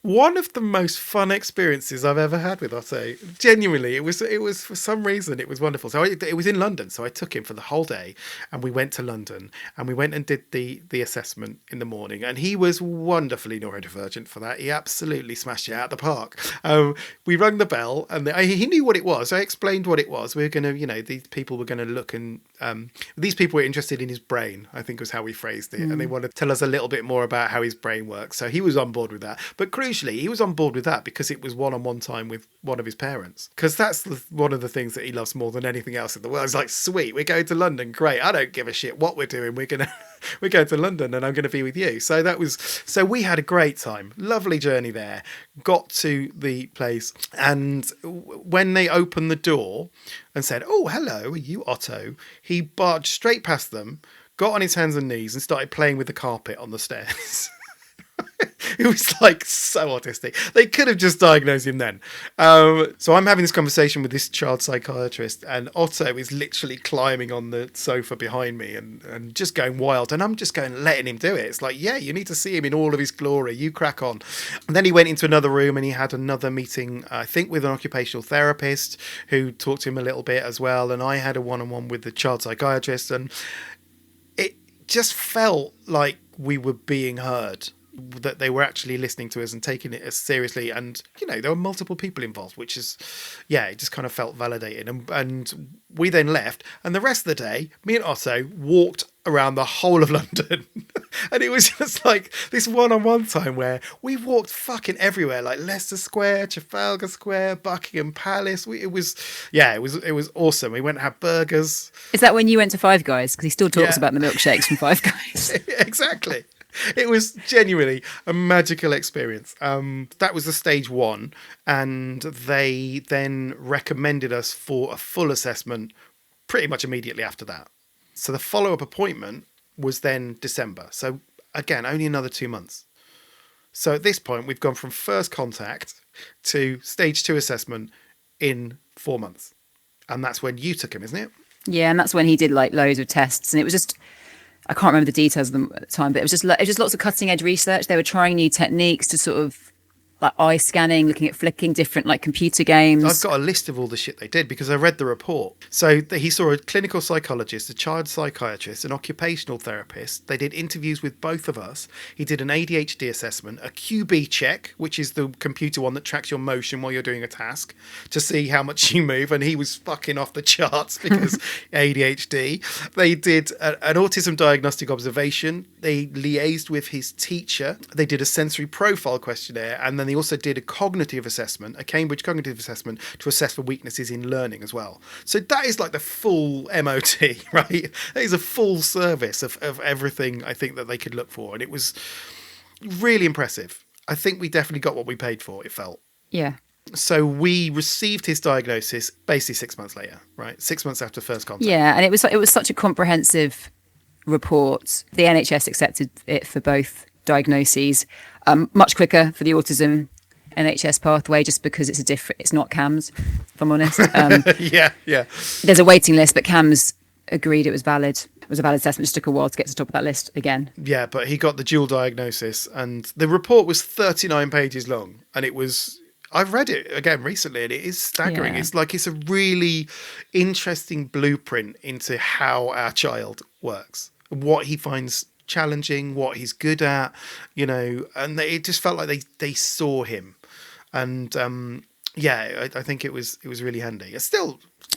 one of the most fun experiences I've ever had with Otto. Genuinely, it was for some reason, it was wonderful. So it was in London. So I took him for the whole day, and we went to London, and we went and did the assessment in the morning. And he was wonderfully neurodivergent for that. He absolutely smashed it out of the park. We rung the bell, and he knew what it was. I explained what it was. We were going to, these people were going to look, and these people were interested in his brain, I think was how we phrased it. And they wanted to tell us a little bit more about how his brain works. So he was on board with that. But crucially, he was on board with that because it was one-on-one time with one of his parents. Because that's one of the things that he loves more than anything else in the world. It's like, sweet, we're going to London. Great. I don't give a shit what we're doing. We're going to London, and I'm going to be with you. So we had a great time. Lovely journey there. Got to the place, and when they opened the door and said, "Oh, hello, are you Otto?" He barged straight past them, got on his hands and knees, and started playing with the carpet on the stairs. It was like so autistic. They could have just diagnosed him then. So I'm having this conversation with this child psychiatrist, and Otto is literally climbing on the sofa behind me and just going wild. And I'm just letting him do it. It's like, yeah, you need to see him in all of his glory. You crack on. And then he went into another room, and he had another meeting, I think, with an occupational therapist who talked to him a little bit as well. And I had a one-on-one with the child psychiatrist, and it just felt like we were being heard, that they were actually listening to us and taking it as seriously. And, there were multiple people involved, which is, it just kind of felt validated. And we then left. And the rest of the day, me and Otto walked around the whole of London. And it was just like this one-on-one time where we walked fucking everywhere, like Leicester Square, Trafalgar Square, Buckingham Palace. It was awesome. We went and had burgers. Is that when you went to Five Guys? Because he still talks about the milkshakes from Five Guys. Exactly. It was genuinely a magical experience. That was the stage 1, and they then recommended us for a full assessment pretty much immediately after that. So the follow-up appointment was then December. So again, only another 2 months. So at this point, we've gone from first contact to stage 2 assessment in 4 months. And that's when you took him, isn't it? Yeah, and that's when he did like loads of tests, and it was just, I can't remember the details of them at the time, but it was just lots of cutting edge research. They were trying new techniques to sort of like eye scanning, looking at flicking, different like computer games. I've got a list of all the shit they did because I read the report. So he saw a clinical psychologist, a child psychiatrist, an occupational therapist. They did interviews with both of us. He did an ADHD assessment, a QB check, which is the computer one that tracks your motion while you're doing a task to see how much you move. And he was fucking off the charts because ADHD. They did an autism diagnostic observation. They liaised with his teacher. They did a sensory profile questionnaire, and then And they also did a cognitive assessment, a Cambridge cognitive assessment, to assess for weaknesses in learning as well. So that is like the full MOT, right? That is a full service of everything I think that they could look for. And it was really impressive. I think we definitely got what we paid for, it felt. Yeah. So we received his diagnosis basically 6 months later, right? 6 months after first contact. Yeah, and it was such a comprehensive report. The NHS accepted it for both diagnoses, much quicker for the autism NHS pathway, just because it's not CAMHS, if I'm honest. Yeah. There's a waiting list, but CAMHS agreed it was valid. It was a valid assessment. It just took a while to get to the top of that list again. Yeah, but he got the dual diagnosis, and the report was 39 pages long, and I've read it again recently, and it is staggering. Yeah. It's a really interesting blueprint into how our child works, what he finds challenging, what he's good at, and it just felt like they saw him. And I think it was really handy.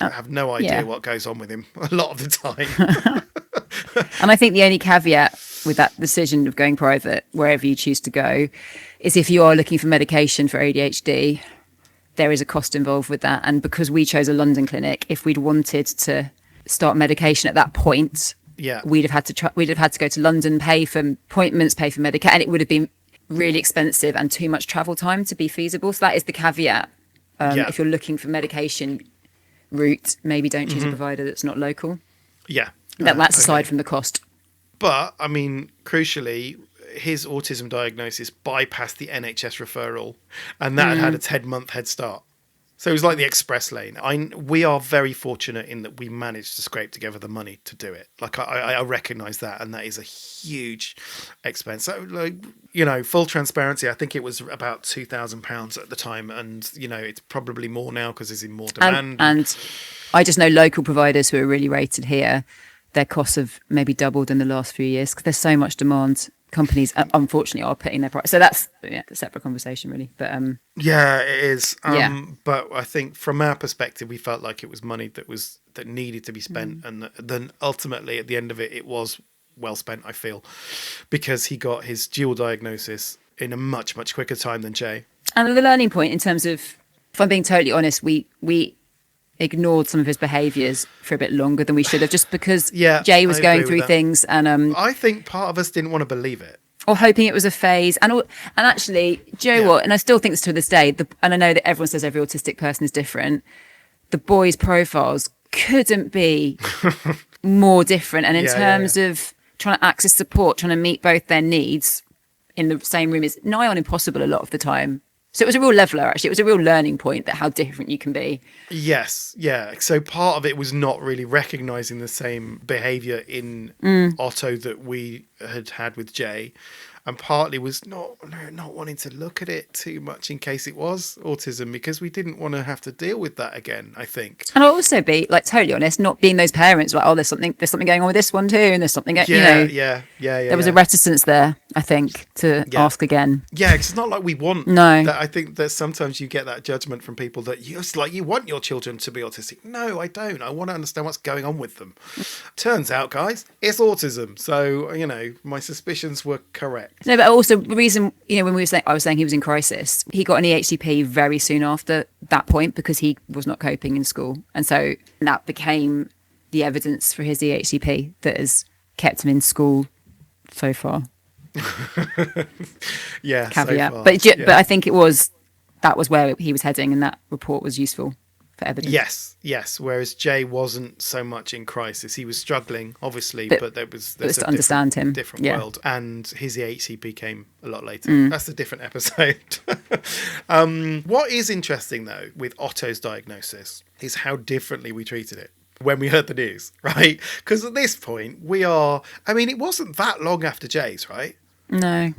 I have no idea what goes on with him a lot of the time. And I think the only caveat with that decision of going private, wherever you choose to go, is if you are looking for medication for ADHD, there is a cost involved with that. And because we chose a London clinic, if we'd wanted to start medication at that point, we'd have had to go to London, pay for appointments, pay for medication, and it would have been really expensive and too much travel time to be feasible. So that is the caveat. If you're looking for medication route, maybe don't choose a provider that's not local. Yeah. That's aside from the cost. But, I mean, crucially, his autism diagnosis bypassed the NHS referral, and that had a 10-month head start. So it was like the express lane. We are very fortunate in that we managed to scrape together the money to do it. Like, I recognise that, and that is a huge expense. So, full transparency, I think it was about £2,000 at the time, and, it's probably more now because there's more demand. And I just know local providers who are really rated here, their costs have maybe doubled in the last few years because there's so much demand. Companies, unfortunately, are putting their price. So that's a separate conversation, really. But it is. But I think from our perspective, we felt like it was money that needed to be spent, and then ultimately at the end of it, it was well spent. I feel, because he got his dual diagnosis in a much quicker time than Jay. And the learning point in terms of, if I'm being totally honest, we ignored some of his behaviours for a bit longer than we should have, just because Jay was going through things, and I think part of us didn't want to believe it, or hoping it was a phase. And actually, do you know what? And I still think this to this day. And I know that everyone says every autistic person is different. The boys' profiles couldn't be more different. And in terms of trying to access support, trying to meet both their needs in the same room is nigh on impossible a lot of the time. So it was a real leveler, actually. It was a real learning point that how different you can be. Yes, yeah. So part of it was not really recognising the same behaviour in Otto that we had with Jay. And partly was not wanting to look at it too much in case it was autism, because we didn't want to have to deal with that again, I think. And I'll also be, like, totally honest, not being those parents, like, there's something going on with this one too, and there's something, Yeah. There was a reticence there, I think, to ask again. Yeah, because it's not like we want that. I think that sometimes you get that judgment from people that you want your children to be autistic. No, I don't. I want to understand what's going on with them. Turns out, guys, it's autism. So, my suspicions were correct. No, but also the reason, when I was saying he was in crisis, he got an EHCP very soon after that point because he was not coping in school. And so that became the evidence for his EHCP that has kept him in school so far. Yeah, caveat. So far, but I think that was where he was heading, and that report was useful for evidence. Yes. Whereas Jay wasn't so much in crisis. He was struggling, obviously, but there's to understand him. Different world. And his EHCP came a lot later. That's a different episode. What is interesting, though, with Otto's diagnosis is how differently we treated it when we heard the news, right? Because at this point, it wasn't that long after Jay's, right? No.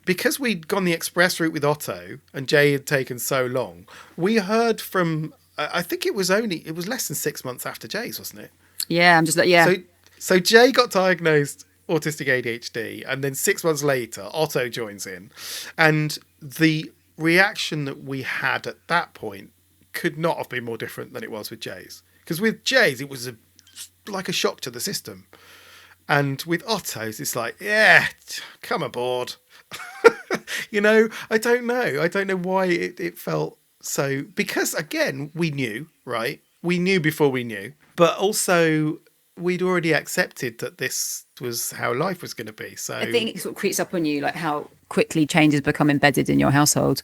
Because we'd gone the express route with Otto and Jay had taken so long, we heard from... I think it was less than 6 months after Jay's, wasn't it? Yeah, I'm just like, yeah. So Jay got diagnosed autistic ADHD, and then 6 months later, Otto joins in. And the reaction that we had at that point could not have been more different than it was with Jay's. Because with Jay's, it was like a shock to the system. And with Otto's, it's like, yeah, come aboard. I don't know. I don't know why it felt so, because again, we knew, right? We knew before we knew, but also we'd already accepted that this was how life was going to be. So I think it sort of creeps up on you, like how quickly changes become embedded in your household.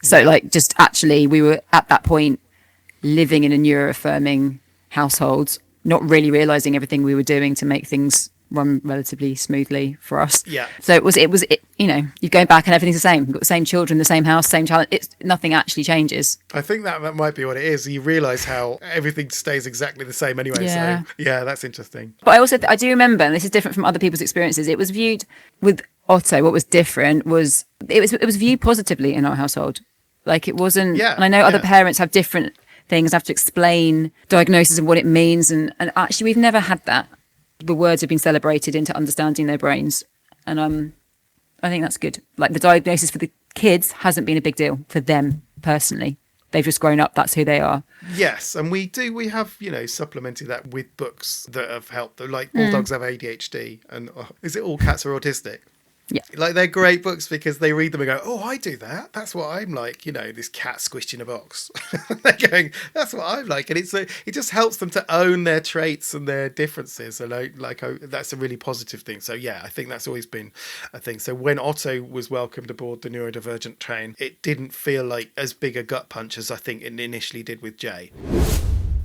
So like just actually we were at that point living in a neuro-affirming household, not really realizing everything we were doing to make things run relatively smoothly for us. Yeah. So it was you go back and everything's the same. You've got the same children, the same house, same challenge. Nothing actually changes. I think that might be what it is. You realise how everything stays exactly the same anyway. Yeah. So yeah, that's interesting. But I do remember, and this is different from other people's experiences, it was viewed with Otto, what was different was it was viewed positively in our household. Like it wasn't, and I know other parents have different things, have to explain diagnosis and what it means. And actually we've never had that. The words have been celebrated into understanding their brains. And I think that's good. Like the diagnosis for the kids hasn't been a big deal for them personally. They've just grown up. That's who they are. Yes. And we have, supplemented that with books that have helped. Like all dogs have ADHD. And is it all cats are autistic? Yeah. Like they're great books because they read them and go, oh, I do that. That's what I'm like. This cat squished in a box. They're going, that's what I'm like. And it just helps them to own their traits and their differences. And that's a really positive thing. So yeah, I think that's always been a thing. So when Otto was welcomed aboard the neurodivergent train, it didn't feel like as big a gut punch as I think it initially did with Jay.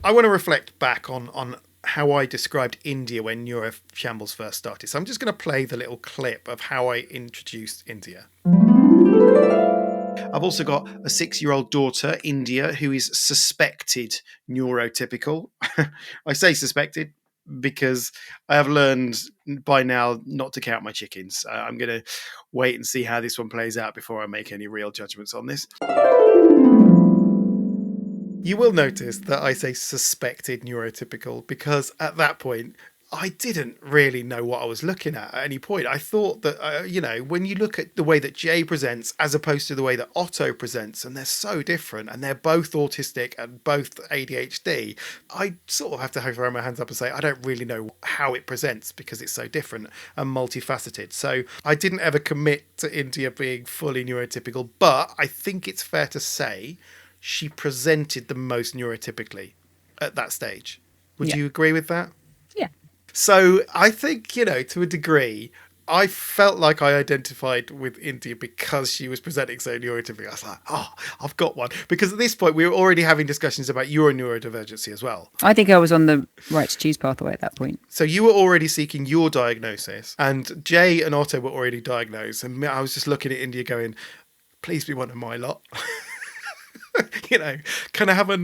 I want to reflect back on how I described India when Neuroshambles first started. So I'm just going to play the little clip of how I introduced India. I've also got a 6-year-old daughter, India, who is suspected neurotypical. I say suspected because I have learned by now not to count my chickens. I'm going to wait and see how this one plays out before I make any real judgments on this. You will notice that I say suspected neurotypical because at that point, I didn't really know what I was looking at any point. I thought that, when you look at the way that Jay presents as opposed to the way that Otto presents, and they're so different and they're both autistic and both ADHD, I sort of have to throw my hands up and say, I don't really know how it presents because it's so different and multifaceted. So I didn't ever commit to India being fully neurotypical, but I think it's fair to say she presented the most neurotypically at that stage. Would you agree with that? Yeah. So I think, to a degree, I felt like I identified with India because she was presenting so neurotypically. I was like, oh, I've got one. Because at this point, we were already having discussions about your neurodivergency as well. I think I was on the right to choose pathway at that point. So you were already seeking your diagnosis, and Jay and Otto were already diagnosed. And I was just looking at India going, please be one of my lot. Can I have an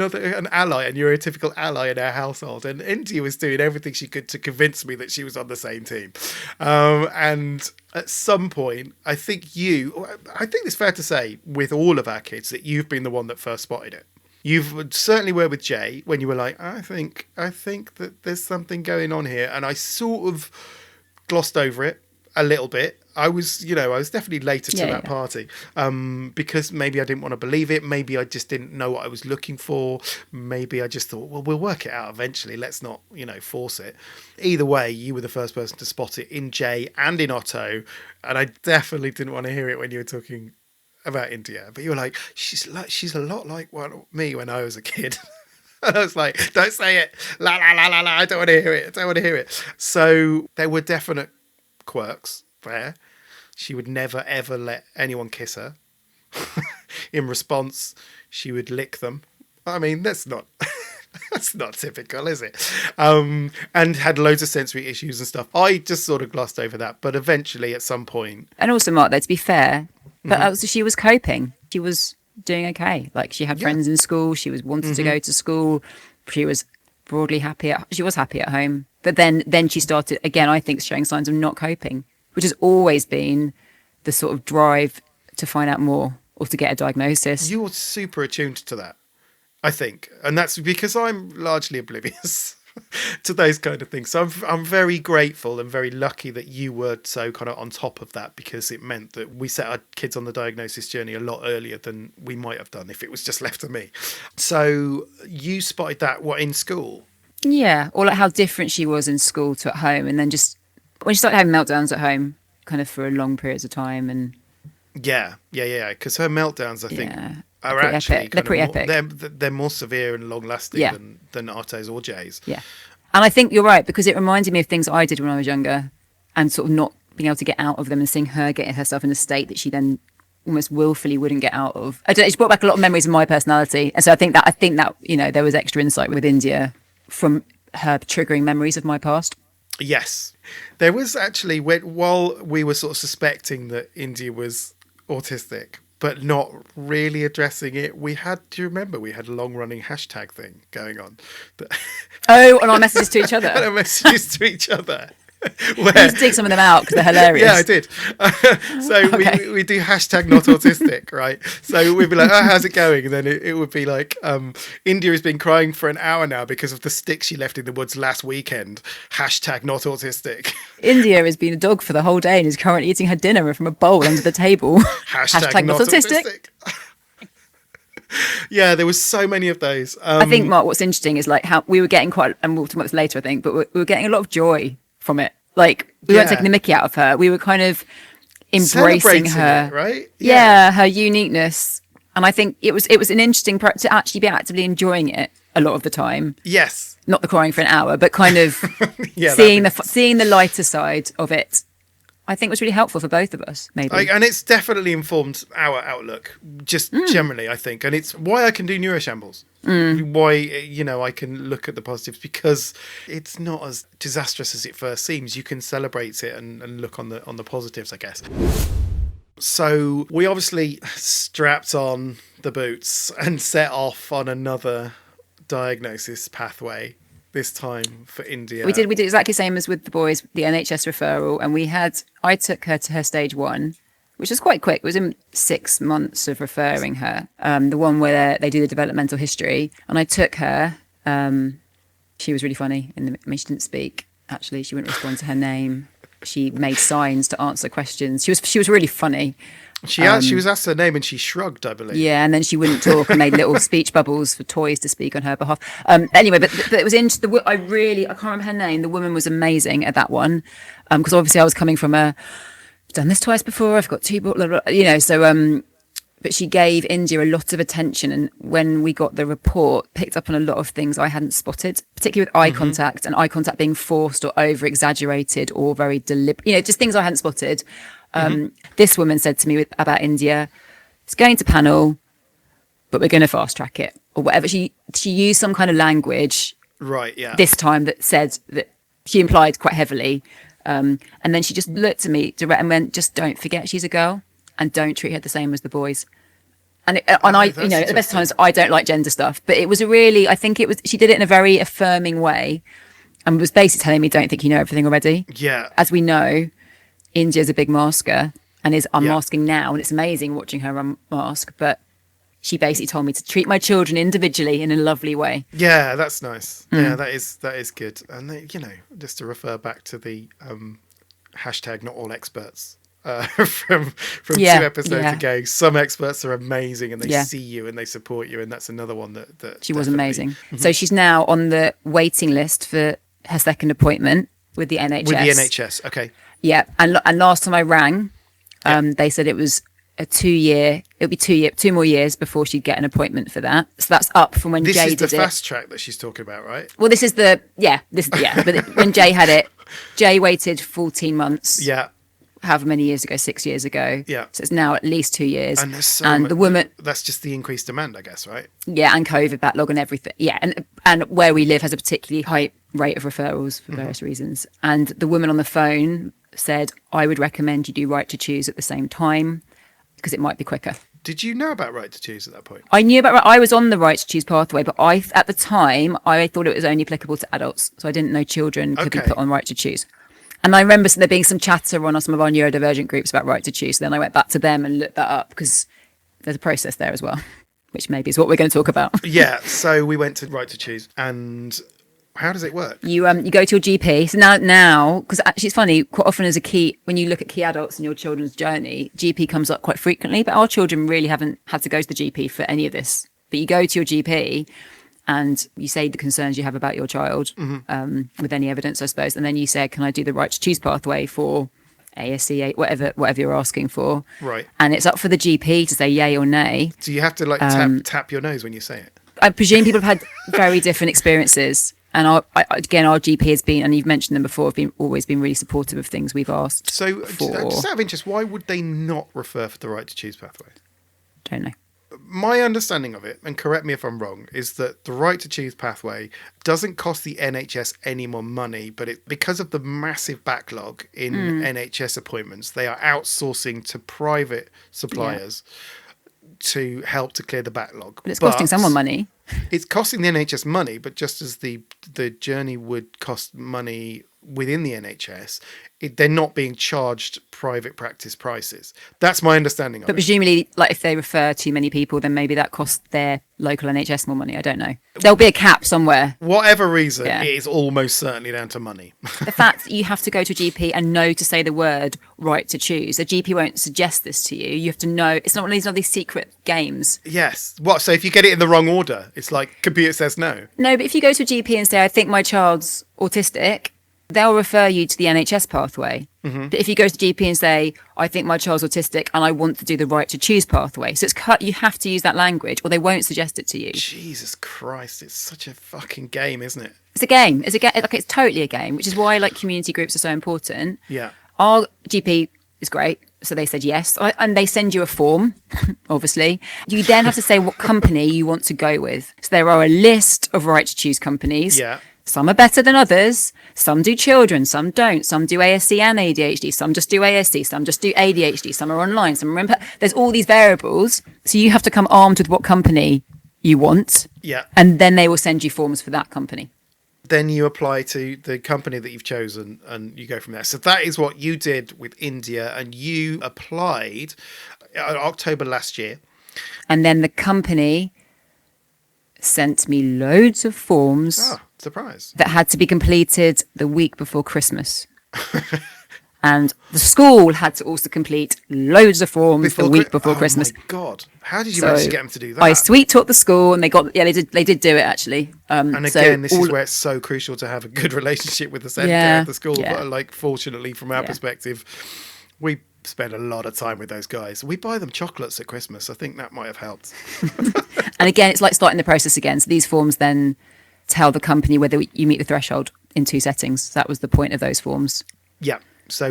ally, a neurotypical ally in our household? And India was doing everything she could to convince me that she was on the same team. And at some point, I think it's fair to say with all of our kids that you've been the one that first spotted it. You've certainly were with Jay when you were like, I think that there's something going on here. And I sort of glossed over it a little bit. I was definitely later to that party because maybe I didn't want to believe it. Maybe I just didn't know what I was looking for. Maybe I just thought, well, we'll work it out eventually. Let's not, force it. Either way, you were the first person to spot it in Jay and in Otto. And I definitely didn't want to hear it when you were talking about India. But you were like, she's a lot like me when I was a kid. And I was like, don't say it. La, la, la, la, la. I don't want to hear it. So there were definite quirks there. She would never ever let anyone kiss her. In response, she would lick them. I mean, that's not typical, is it? And had loads of sensory issues and stuff. I just sort of glossed over that, but eventually at some point. And also, Mark, though, to be fair, but she was coping. She was doing okay. Like she had friends in school. She was wanting to go to school. She was broadly happy. She was happy at home. But then she started again. I think showing signs of not coping, which has always been the sort of drive to find out more or to get a diagnosis. You're super attuned to that, I think. And that's because I'm largely oblivious to those kind of things. So I'm very grateful and very lucky that you were so kind of on top of that, because it meant that we set our kids on the diagnosis journey a lot earlier than we might have done if it was just left to me. So you spotted that, in school? Yeah, or like how different she was in school to at home. And then just when she started having meltdowns at home, kind of for long periods of time, and Yeah. Because her meltdowns, I think, Yeah. are Pretty actually epic. They're pretty epic. They're more severe and long lasting Yeah. than Otto's or Jay's. Yeah. And I think you're right, because it reminded me of things I did when I was younger and sort of not being able to get out of them, and seeing her getting herself in a state that she then almost willfully wouldn't get out of. I don't know, it's brought back a lot of memories of my personality. And so I think that, you know, there was extra insight with India from her triggering memories of my past. Yes. There was actually, while we were sort of suspecting that India was autistic, but not really addressing it, do you remember we had a long running hashtag thing going on? Oh, on our messages to each other. And our messages to each other. You need to dig some of them out because they're hilarious. Yeah, I did. So Okay. we do hashtag not autistic, right? So we'd be like, oh, how's it going? And then it would be like, India has been crying for an hour now because of the stick she left in the woods last weekend. Hashtag not autistic. India has been a dog for the whole day and is currently eating her dinner from a bowl under the table. Hashtag not autistic. Yeah, there was so many of those. I think, Mark, what's interesting is like how we were getting and we'll talk about this later, I think, but we were getting a lot of joy from it. Like we weren't taking the mickey out of her. We were kind of embracing her, it, right? Yeah, her uniqueness. And I think it was an interesting to actually be actively enjoying it a lot of the time. Yes. Not the crying for an hour, but kind of Yeah, seeing the lighter side of it. I think was really helpful for both of us, maybe. And it's definitely informed our outlook, just generally, I think. And it's why I can do neuroshambles. Why, you know, I can look at the positives, because it's not as disastrous as it first seems. You can celebrate it and look on the positives, I guess. So we obviously strapped on the boots and set off on another diagnosis pathway. This time for India. We did exactly the same as with the boys, the NHS referral. And I took her to her stage 1, which was quite quick. It was in 6 months of referring her. The one where they do the developmental history. And I took her. She was really funny. She didn't speak. Actually, she wouldn't respond to her name. She made signs to answer questions. She was really funny. She was asked her name and she shrugged, I believe. Yeah, and then she wouldn't talk and made little speech bubbles for toys to speak on her behalf. Anyway, but it was into I can't remember her name. The woman was amazing at that one, because obviously I was coming from I've done this twice before. I've got 2 blah, blah, blah, you know. So, but she gave India a lot of attention, and when we got the report, picked up on a lot of things I hadn't spotted, particularly with eye contact, and eye contact being forced or over exaggerated or very deliberate. You know, just things I hadn't spotted. This woman said to me about India, it's going to panel, but we're going to fast track it or whatever. She used some kind of language, right? Yeah. This time that said that she implied quite heavily, and then she just looked at me direct and went, "Just don't forget she's a girl, and don't treat her the same as the boys." And I, you know, at the best times I don't like gender stuff, but it was she did it in a very affirming way, and was basically telling me, "Don't think you know everything already." Yeah. As we know, India's a big masker and is unmasking now, and it's amazing watching her unmask, but she basically told me to treat my children individually in a lovely way. Yeah, that's nice. Yeah, that is good. And you know, just to refer back to the hashtag not all experts from 2 episodes ago, some experts are amazing and they see you and they support you, and that's another one that she was amazing. So she's now on the waiting list for her second appointment with the NHS. Okay. Yeah, and last time I rang, they said it was a 2-year. It would be 2 more years before she'd get an appointment for that. So that's up from when Jay did it. This is the fast track that she's talking about, right? Well, this is But when Jay had it, Jay waited 14 months. Yeah. However many years ago, 6 years ago. Yeah. So it's now at least 2 years. And the woman. That's just the increased demand, I guess, right? Yeah, and COVID backlog and everything. Yeah, and where we live has a particularly high rate of referrals for various reasons. And the woman on the phone said, I would recommend you do right to choose at the same time because it might be quicker. Did you know about right to choose at that point? I knew I was on the right to choose pathway, but at the time I thought it was only applicable to adults, so I didn't know children could be put on right to choose. And I remember there being some chatter on some of our neurodivergent groups about right to choose. So then I went back to them and looked that up because there's a process there as well, which maybe is what we're going to talk about. Yeah, so we went to right to choose. And how does it work? You go to your GP. So now, because actually it's funny, quite often when you look at key adults in your children's journey, GP comes up quite frequently, but our children really haven't had to go to the GP for any of this. But you go to your GP and you say the concerns you have about your child with any evidence, I suppose. And then you say, can I do the right to choose pathway for ASC, whatever you're asking for. Right. And it's up for the GP to say yay or nay. So you have to tap your nose when you say it. I presume people have had very different experiences. And our GP has been, and you've mentioned them before, have always been really supportive of things we've asked. So, for. Just out of interest, why would they not refer for the right to choose pathway? Don't know. My understanding of it, and correct me if I'm wrong, is that the right to choose pathway doesn't cost the NHS any more money, but because of the massive backlog in NHS appointments, they are outsourcing to private suppliers to help to clear the backlog. But it's costing someone money. It's costing the NHS money, but just as the journey would cost money within the NHS, they're not being charged private practice prices. That's my understanding of it. But presumably, like if they refer too many people, then maybe that costs their local NHS more money. I don't know. There'll be a cap somewhere. Whatever reason, it is almost certainly down to money. The fact that you have to go to a GP and know to say the word right to choose. A GP won't suggest this to you. You have to know. It's not one of these secret games. Yes. What? So if you get it in the wrong order, it's like computer says no. No, but if you go to a GP and say, I think my child's autistic, they'll refer you to the NHS pathway. Mm-hmm. But if you go to the GP and say, I think my child's autistic and I want to do the right to choose pathway, so you have to use that language or they won't suggest it to you. Jesus Christ, it's such a fucking game, isn't it? It's a game. It's totally a game, which is why community groups are so important. Yeah. Our GP is great. So they said yes. And they send you a form, obviously. You then have to say what company you want to go with. So there are a list of right to choose companies. Yeah. Some are better than others. Some do children, some don't. Some do ASC and ADHD. Some just do ASD. Some just do ADHD. Some are online. Some are there's all these variables. So you have to come armed with what company you want. Yeah. And then they will send you forms for that company. Then you apply to the company that you've chosen and you go from there. So that is what you did with India, and you applied in October last year. And then the company sent me loads of forms. Oh, surprise. That had to be completed the week before Christmas. And the school had to also complete loads of forms the week before Christmas. Oh my God. How did you manage to get them to do that? I sweet talked the school and they did do it actually. And again, this is where it's so crucial to have a good relationship with the centre at the school. Yeah. But like, fortunately, from our perspective, we spend a lot of time with those guys. We buy them chocolates at Christmas. I think that might have helped. And again, it's like starting the process again. So these forms then tell the company whether you meet the threshold in 2 settings. So that was the point of those forms. Yeah. So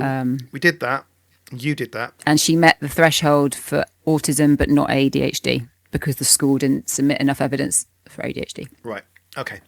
we did that. You did that. And she met the threshold for autism, but not ADHD, because the school didn't submit enough evidence for ADHD. Right. Okay.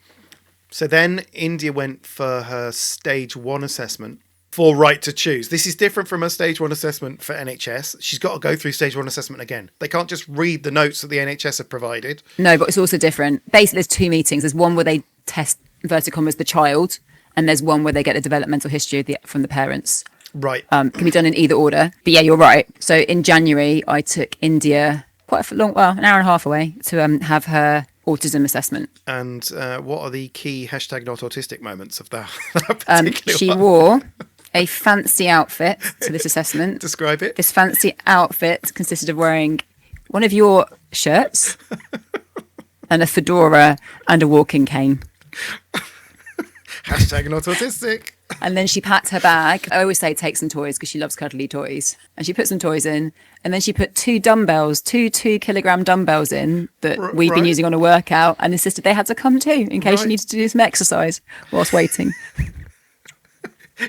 So then India went for her stage 1 assessment for right to choose. This is different from a stage 1 assessment for NHS. She's got to go through stage 1 assessment again. They can't just read the notes that the NHS have provided. No, but it's also different. Basically, there's 2 meetings. There's one where they test, inverted commas, the child, and there's one where they get the developmental history from the parents. Right. Can be done in either order. But yeah, you're right. So in January, I took India an hour and a half away to have her autism assessment. And what are the key #NotAutistic moments of that particular She one? wore a fancy outfit to this assessment. Describe it. This fancy outfit consisted of wearing one of your shirts and a fedora and a walking cane. #NotAutistic. And then she packed her bag. I always say take some toys because she loves cuddly toys. And she put some toys in. And then she put 2 dumbbells, 2 kilogram dumbbells in that we've been using on a workout, and insisted they had to come too in case she needed to do some exercise whilst waiting.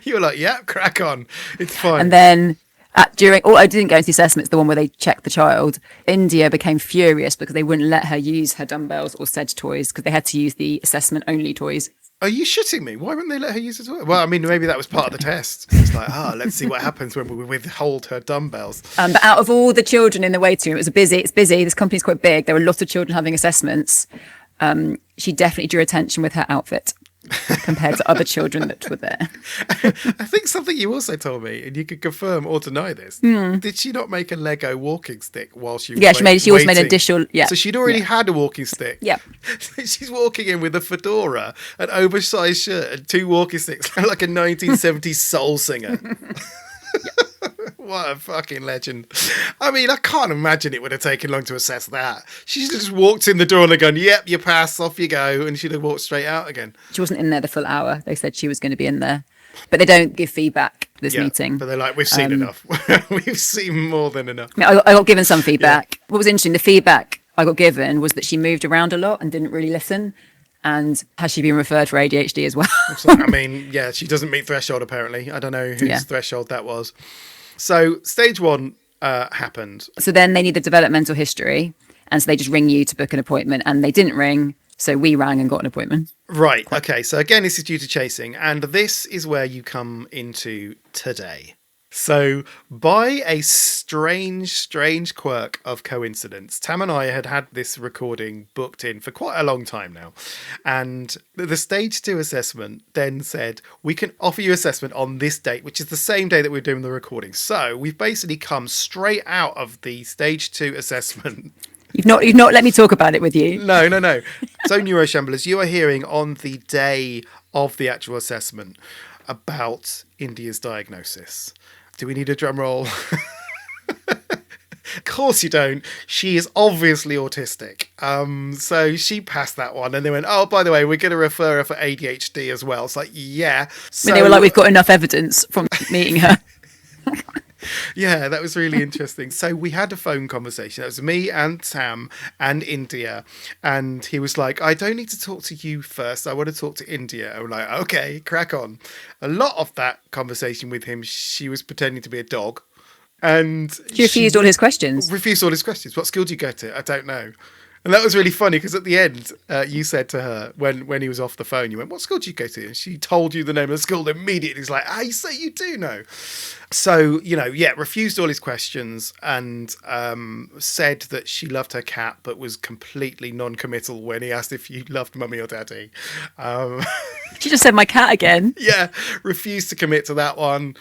You were like, yeah, crack on. It's fine. And then I didn't go into the assessments, the one where they checked the child. India became furious because they wouldn't let her use her dumbbells or said toys because they had to use the assessment only toys. Are you shitting me? Why wouldn't they let her use it? Well, I mean, maybe that was part of the test. It's like, let's see what happens when we withhold her dumbbells. But out of all the children in the waiting room, it's busy. This company's quite big. There were a lot of children having assessments. She definitely drew attention with her outfit compared to other children that were there. I think something you also told me, and you could confirm or deny this. Did she not make a Lego walking stick while she was she also made an additional, So she'd already had a walking stick. Yeah. She's walking in with a fedora, an oversized shirt, and 2 walking sticks, like a 1970s soul singer. What a fucking legend. I mean, I can't imagine it would have taken long to assess that. She just walked in the door and they'd gone, yep, you pass, off you go. And she'd have walked straight out again. She wasn't in there the full hour. They said she was going to be in there. But they don't give feedback this meeting. But they're like, we've seen enough. We've seen more than enough. I mean, I got given some feedback. What was interesting, the feedback I got given was that she moved around a lot and didn't really listen. And has she been referred for ADHD as well? So, I mean, yeah, she doesn't meet threshold, apparently. I don't know whose threshold that was. So stage 1 happened. So then they need the developmental history. And so they just ring you to book an appointment. And they didn't ring. So we rang and got an appointment. Right. Okay. So again, this is due to chasing. And this is where you come into today. So by a strange quirk of coincidence, Tam and I had this recording booked in for quite a long time now. And the stage 2 assessment then said, we can offer you assessment on this date, which is the same day that we're doing the recording. So we've basically come straight out of the stage 2 assessment. You've not let me talk about it with you. No. So neuro-shamblers, you are hearing on the day of the actual assessment about India's diagnosis. Do we need a drum roll? Of course you don't. She is obviously autistic. So she passed that one and they went, oh, by the way, we're going to refer her for ADHD as well. It's like, yeah. So they were like, we've got enough evidence from meeting her. Yeah, that was really interesting. So we had a phone conversation. That was me and Tam and India. And he was like, I don't need to talk to you first. I want to talk to India. And we're like, okay, crack on. A lot of that conversation with him, she was pretending to be a dog. And she refused all his questions. Refused all his questions. What school do you go to? I don't know. And that was really funny because at the end, you said to her when he was off the phone, you went, what school do you go to? And she told you the name of the school immediately. He's like, you say you do know. So, refused all his questions and said that she loved her cat, but was completely non-committal when he asked if you loved mummy or daddy. She just said my cat again. Yeah, refused to commit to that one.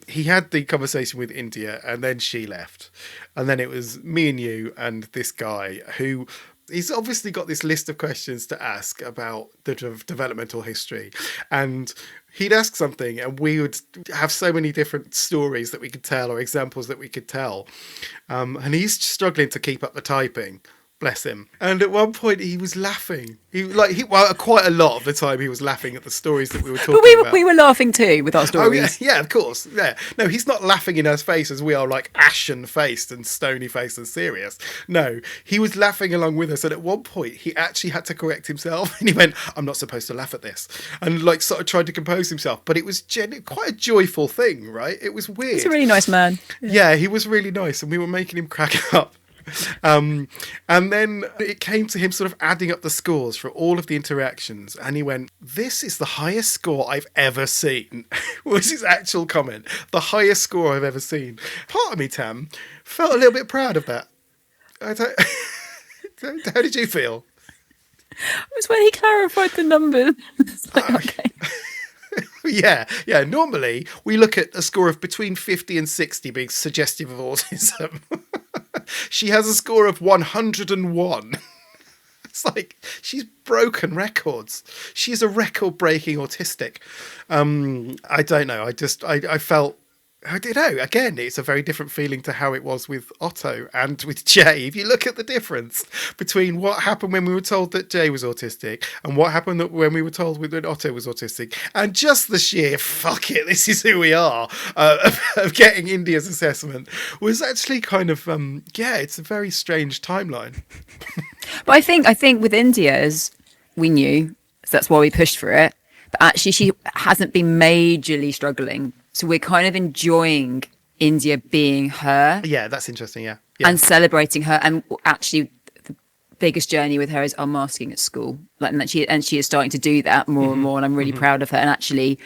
He had the conversation with India and then she left. And then it was me and you and this guy who he's obviously got this list of questions to ask about the developmental history. And he'd ask something and we would have so many different stories that we could tell or examples that we could tell. And he's struggling to keep up the typing. Bless him. And at one point he was laughing. Quite a lot of the time he was laughing at the stories that we were talking about. But we were laughing too with our stories. Oh, yeah, of course. Yeah. No, he's not laughing in our face as we are like ashen-faced and stony-faced and serious. No, he was laughing along with us. And at one point he actually had to correct himself. And he went, I'm not supposed to laugh at this. And sort of tried to compose himself. But it was quite a joyful thing, right? It was weird. He's a really nice man. Yeah, he was really nice. And we were making him crack up. And then it came to him sort of adding up the scores for all of the interactions and he went, this is the highest score I've ever seen was his actual comment. The highest score I've ever seen. Part of me, Tam, felt a little bit proud of that. How did you feel? It was when he clarified the numbers. Okay. Yeah. Normally we look at a score of between 50 and 60 being suggestive of autism. She has a score of 101. It's like she's broken records. She's a record-breaking autistic. I don't know. I felt, I don't know. Again, it's a very different feeling to how it was with Otto and with Jay. If you look at the difference between what happened when we were told that Jay was autistic and what happened when we were told that Otto was autistic, and just the sheer fuck it, this is who we are of getting India's assessment was actually kind of it's a very strange timeline. But I think with India's, we knew, so that's why we pushed for it. But actually, she hasn't been majorly struggling. So we're kind of enjoying India being her. Yeah, that's interesting, yeah. And celebrating her. And actually, the biggest journey with her is unmasking at school. And she is starting to do that more and more. And I'm really proud of her. And actually,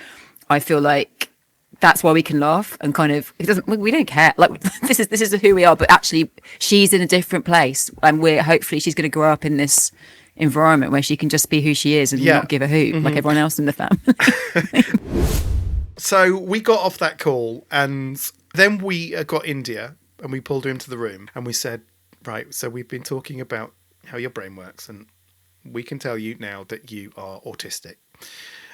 I feel like that's why we can laugh and kind of, we don't care. Like, this is who we are. But actually, she's in a different place. And hopefully she's going to grow up in this environment where she can just be who she is and not give a hoot like everyone else in the family. So we got off that call and then we got India and we pulled her into the room and we said, right, so we've been talking about how your brain works and we can tell you now that you are autistic.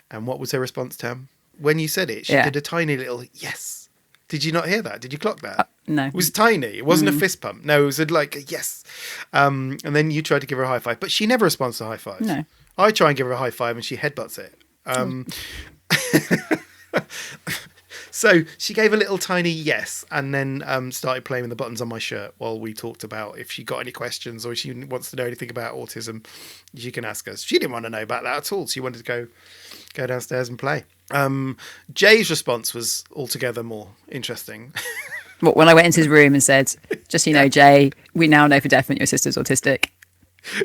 And what was her response, Tam? When you said it, she did a tiny little yes. Did you not hear that? Did you clock that? No. It was tiny. It wasn't a fist pump. No, it was like a yes. And then you tried to give her a high five, but she never responds to high fives. No. I try and give her a high five and she headbutts it. So she gave a little tiny yes, and then started playing with the buttons on my shirt while we talked about if she got any questions or if she wants to know anything about autism, she can ask us. She didn't want to know about that at all. She wanted to go downstairs and play. Jay's response was altogether more interesting. When I went into his room and said, just so you know, Jay, we now know for definite your sister's autistic.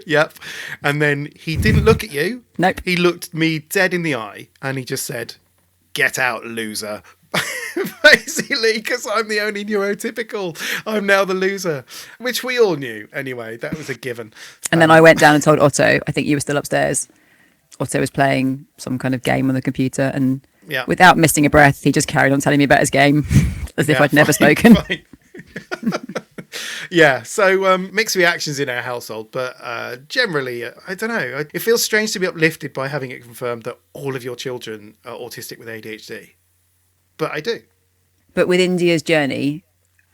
Yep. And then he didn't look at you. Nope. He looked me dead in the eye and he just said, "Get out, loser." Basically, because I'm the only neurotypical. I'm now the loser, which we all knew anyway. That was a given. And then I went down and told Otto, I think you were still upstairs. Otto was playing some kind of game on the computer, and without missing a breath, he just carried on telling me about his game as if I'd never spoken. Fine. Yeah, so mixed reactions in our household, but generally, I don't know. It feels strange to be uplifted by having it confirmed that all of your children are autistic with ADHD. But I do. But with India's journey,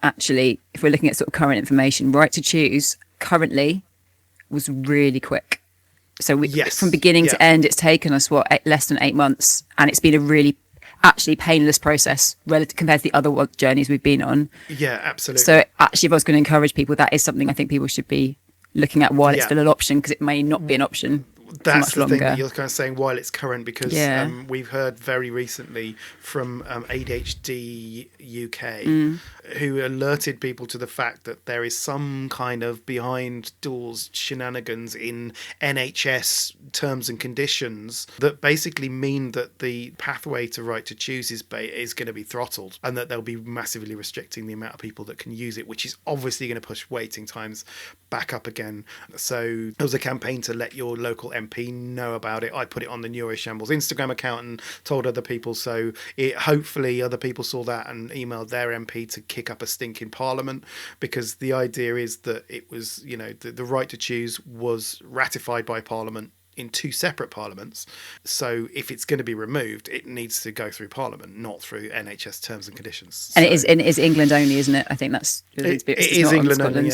actually, if we're looking at sort of current information, right to choose currently was really quick. So from beginning to end, it's taken us, less than 8 months. And it's been a really actually painless process compared to the other journeys we've been on. Yeah, absolutely. So actually, if I was going to encourage people, that is something I think people should be looking at while it's still an option, because it may not be an option. That's the longer. thing that you're kind of saying while it's current, because we've heard very recently from ADHD UK who alerted people to the fact that there is some kind of behind doors shenanigans in NHS terms and conditions that basically mean that the pathway to right to choose is going to be throttled, and that they'll be massively restricting the amount of people that can use it, which is obviously going to push waiting times back up again. So there was a campaign to let your local MP know about it. I put it on the neuro-exceptional Instagram account and told other people, so hopefully other people saw that and emailed their MP to kick up a stink in Parliament, because the idea is that it was, the right to choose was ratified by Parliament in 2 separate parliaments. So if it's going to be removed, it needs to go through Parliament, not through NHS terms and conditions. And it is England only, isn't it? I think that's it is England only.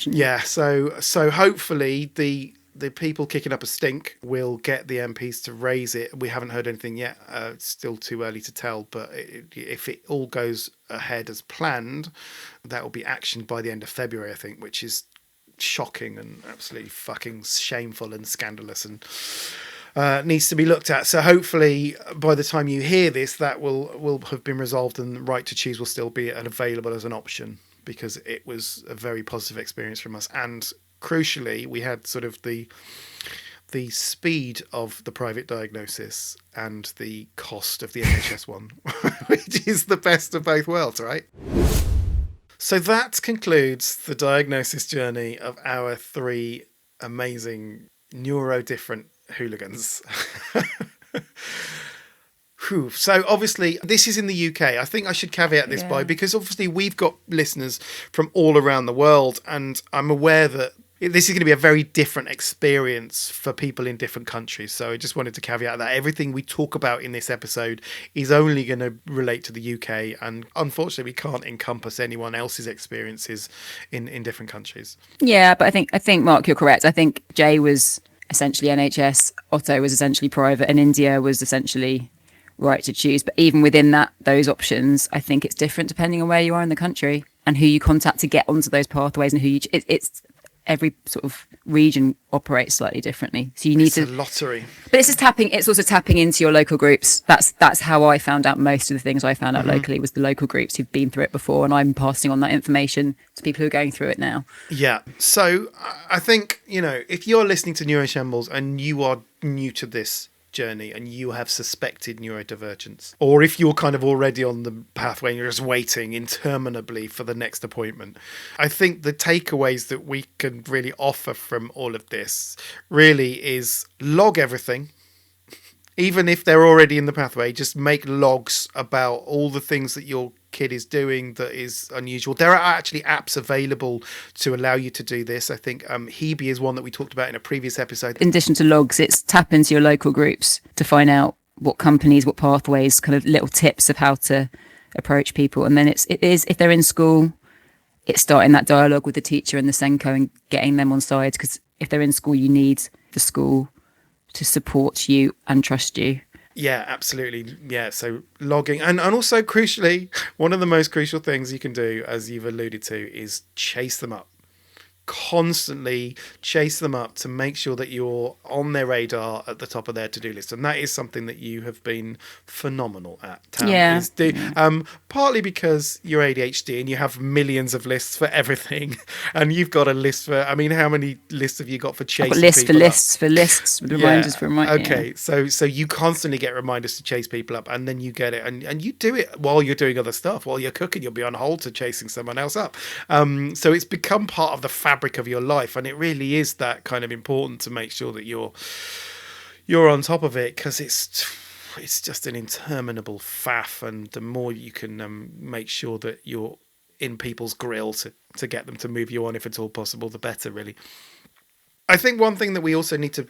Yeah. So hopefully the people kicking up a stink will get the MPs to raise it. We haven't heard anything yet. It's still too early to tell. But if it all goes ahead as planned, that will be actioned by the end of February, I think, which is shocking and absolutely fucking shameful and scandalous, and needs to be looked at. So hopefully by the time you hear this, that will have been resolved, and the right to choose will still be available as an option, because it was a very positive experience from us. And crucially, we had sort of the speed of the private diagnosis and the cost of the NHS one, which is the best of both worlds, right? So that concludes the diagnosis journey of our 3 amazing neuro-different hooligans. So obviously this is in the UK. I think I should caveat this by, because obviously we've got listeners from all around the world, and I'm aware that this is going to be a very different experience for people in different countries. So I just wanted to caveat that everything we talk about in this episode is only going to relate to the UK, and unfortunately we can't encompass anyone else's experiences in different countries. Yeah, but I think Mark, you're correct. I think Jay was essentially NHS, Otto was essentially private, and India was essentially right to choose. But even within those options, I think it's different depending on where you are in the country and who you contact to get onto those pathways, and who it's every sort of region operates slightly differently. So you need it's a lottery. But it's also tapping into your local groups. That's how I found out most of the things I found out locally, was the local groups who've been through it before, and I'm passing on that information to people who are going through it now. Yeah. So I think, if you're listening to Neuroshambles and you are new to this journey and you have suspected neurodivergence, or if you're kind of already on the pathway and you're just waiting interminably for the next appointment, I think the takeaways that we can really offer from all of this really is log everything. Even if they're already in the pathway, just make logs about all the things that your kid is doing that is unusual. There are actually apps available to allow you to do this. I think Hebe is one that we talked about in a previous episode. In addition to logs, it's tap into your local groups to find out what companies, what pathways, kind of little tips of how to approach people. And then it is, if they're in school, it's starting that dialogue with the teacher and the Senko and getting them on side, because if they're in school, you need the school to support you and trust you. Yeah, absolutely. Yeah, so logging. And also, crucially, one of the most crucial things you can do, as you've alluded to, is chase them up. Constantly chase them up to make sure that you're on their radar at the top of their to-do list, and that is something that you have been phenomenal at, Tam. Partly because you're ADHD and you have millions of lists for everything, and you've got a list for, I mean, how many lists have you got for chasing people up? For lists with reminders for reminders. Okay, so you constantly get reminders to chase people up, and then you get it, and you do it while you're doing other stuff. While you're cooking, you'll be on hold to chasing someone else up. So it's become part of the fabric of your life, and it really is that kind of important to make sure that you're on top of it, because it's just an interminable faff, and the more you can make sure that you're in people's grill to get them to move you on, if it's all possible, the better, really. I think one thing that we also need to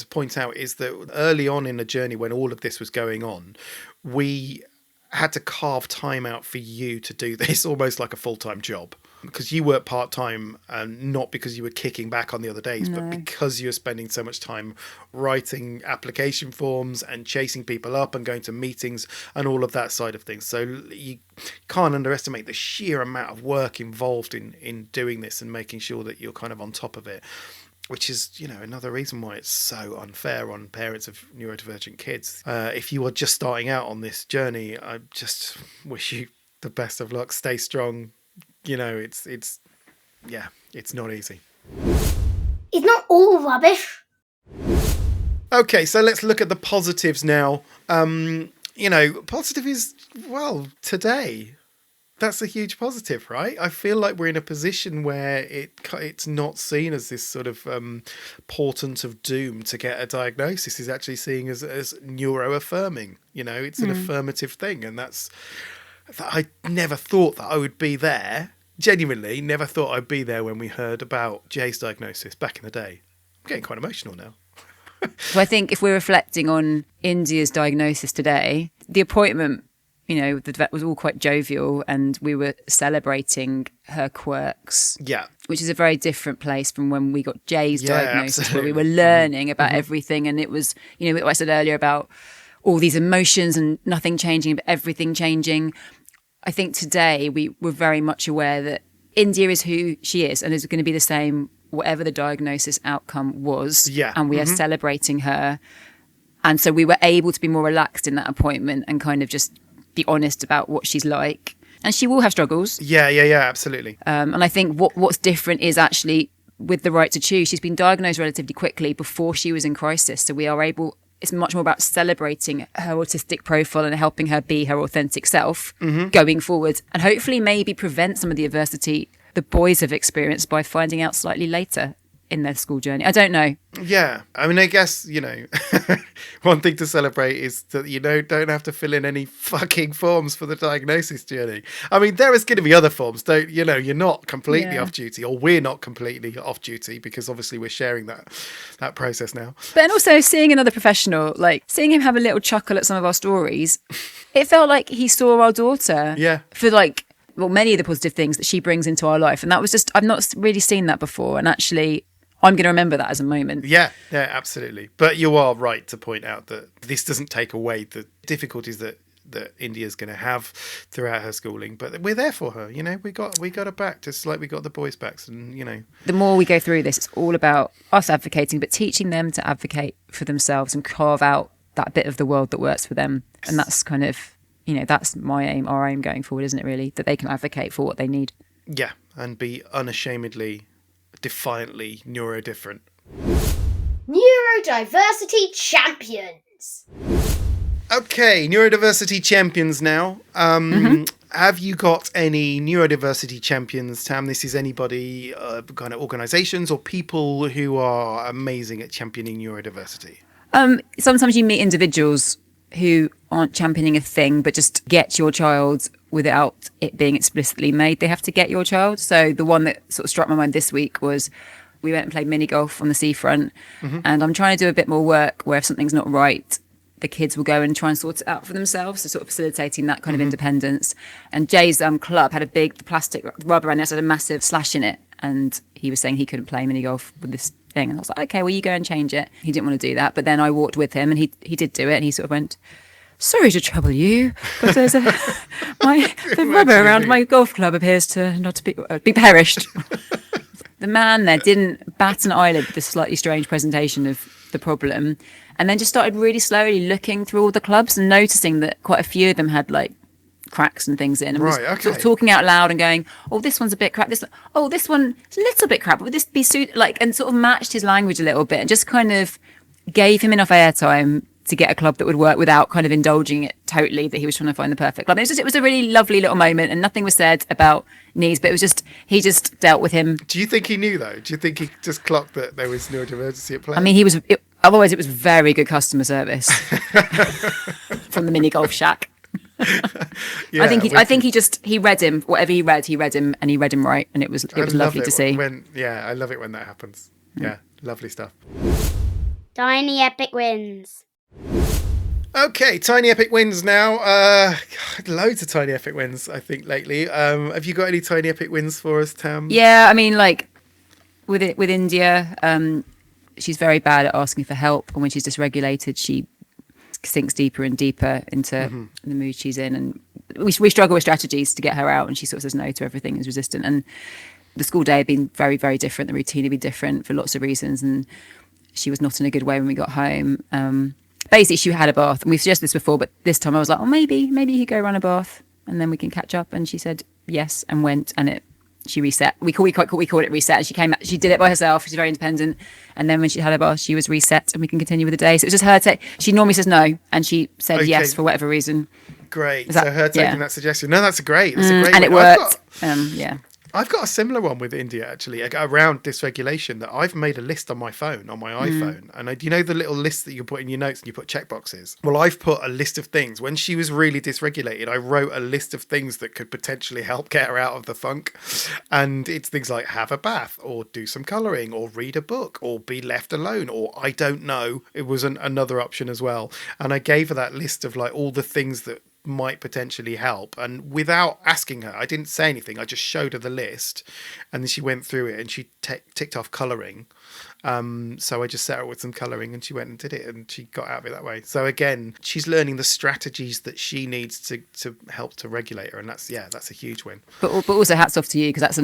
point out is that early on in the journey, when all of this was going on, we had to carve time out for you to do this almost like a full-time job, because you work part-time, and not because you were kicking back on the other days, but because you were spending so much time writing application forms and chasing people up and going to meetings and all of that side of things. So you can't underestimate the sheer amount of work involved in doing this and making sure that you're kind of on top of it, which is, another reason why it's so unfair on parents of neurodivergent kids. If you are just starting out on this journey, I just wish you the best of luck. Stay strong. It's not easy. It's not all rubbish. Okay, so let's look at the positives now. Positive is, today. That's a huge positive, right? I feel like we're in a position where it's not seen as this sort of portent of doom to get a diagnosis. It's actually seen as neuro-affirming. It's an affirmative thing, and I never thought that I would be there. Genuinely, never thought I'd be there when we heard about Jay's diagnosis back in the day. I'm getting quite emotional now. So I think if we're reflecting on India's diagnosis today, the appointment, the vet was all quite jovial, and we were celebrating her quirks. Yeah. Which is a very different place from when we got Jay's diagnosis, absolutely. where we were learning about everything. And it was, what I said earlier about all these emotions and nothing changing, but everything changing. I think today we were very much aware that India is who she is and is going to be the same whatever the diagnosis outcome was. Yeah. And we are celebrating her. And so we were able to be more relaxed in that appointment and kind of just be honest about what she's like. And she will have struggles. Yeah, absolutely. And I think what's different is actually with the right to choose. She's been diagnosed relatively quickly before she was in crisis. So we are able, it's much more about celebrating her autistic profile and helping her be her authentic self going forward, and hopefully maybe prevent some of the adversity the boys have experienced by finding out slightly later in their school journey. I don't know. Yeah. I mean, I guess, one thing to celebrate is that don't have to fill in any fucking forms for the diagnosis journey. I mean, there is going to be other forms. You're not completely off duty, or we're not completely off duty, because obviously we're sharing that process now. But and also seeing another professional, like seeing him have a little chuckle at some of our stories, it felt like he saw our daughter for many of the positive things that she brings into our life. And that was just, I've not really seen that before. And actually, I'm going to remember that as a moment. Yeah, absolutely. But you are right to point out that this doesn't take away the difficulties that India's going to have throughout her schooling. But we're there for her. We got her back, just like we got the boys' backs. And the more we go through this, it's all about us advocating, but teaching them to advocate for themselves and carve out that bit of the world that works for them. And that's kind of, that's my aim, our aim going forward, isn't it? Really, that they can advocate for what they need. Yeah, and be unashamedly, defiantly neurodifferent. Neurodiversity champions. Okay, neurodiversity champions now. Have you got any neurodiversity champions, Tam? This is anybody, kind of organisations or people who are amazing at championing neurodiversity? Sometimes you meet individuals who aren't championing a thing, but just get your child without it being explicitly made. They have to get your child. So the one that sort of struck my mind this week was we went and played mini golf on the seafront, and I'm trying to do a bit more work where if something's not right, the kids will go and try and sort it out for themselves, so sort of facilitating that kind of independence. And Jay's club had a big plastic rubber and it had a massive slash in it, and he was saying he couldn't play mini golf with this thing. And I was like, okay, well, you go and change it. He didn't want to do that. But then I walked with him and he did do it. And he sort of went, sorry to trouble you, but there's the rubber around my golf club appears to not to be perished. The man there didn't bat an eyelid with this slightly strange presentation of the problem, and then just started really slowly looking through all the clubs and noticing that quite a few of them had like cracks and things in, and was sort of talking out loud and going, oh, this one's a bit crap, this one's a little bit crap, would this be and sort of matched his language a little bit and just kind of gave him enough airtime to get a club that would work without kind of indulging it totally that he was trying to find the perfect club. It was a really lovely little moment, and nothing was said about knees, but it was just, he just dealt with him. Do you think he knew though? Do you think he just clocked that there was neurodivergency at play? I mean, otherwise it was very good customer service from the mini golf shack. Yeah, I think he read him, whatever he read him, and he read him right, and it was lovely to see. I love it when that happens. Yeah, lovely stuff. Tiny epic wins. Okay, tiny epic wins now. Loads of tiny epic wins, I think, lately. Have you got any tiny epic wins for us, Tam? Yeah, I mean, like with India, she's very bad at asking for help, and when she's dysregulated, she sinks deeper and deeper into the mood she's in, and we struggle with strategies to get her out, and she sort of says no to everything, is resistant. And the school day had been very, very different. The routine had been different for lots of reasons, and she was not in a good way when we got home. Basically, she had a bath, and we've suggested this before, but this time I was like, oh, maybe you could go run a bath, and then we can catch up. And she said yes, and went, and she reset. We call it reset. She did it by herself. She's very independent. And then when she had a bath, she was reset, and we can continue with the day. So it was just her she normally says no, and she said yes for whatever reason. Great. So her taking that suggestion. No, that's great. That's a great and one. It worked. Yeah. I've got a similar one with India, actually, around dysregulation, that I've made a list on my phone, on my iPhone. And you know the little list that you put in your notes and you put checkboxes? Well, I've put a list of things. When she was really dysregulated, I wrote a list of things that could potentially help get her out of the funk. And it's things like have a bath, or do some colouring, or read a book, or be left alone, or I don't know. It was another option as well. And I gave her that list of like all the things that might potentially help, and without asking her, I didn't say anything, I just showed her the list, and then she went through it, and she ticked off colouring, so I just set her with some colouring, and she went and did it, and she got out of it that way. So again, she's learning the strategies that she needs to help to regulate her, and that's a huge win. But also hats off to you, because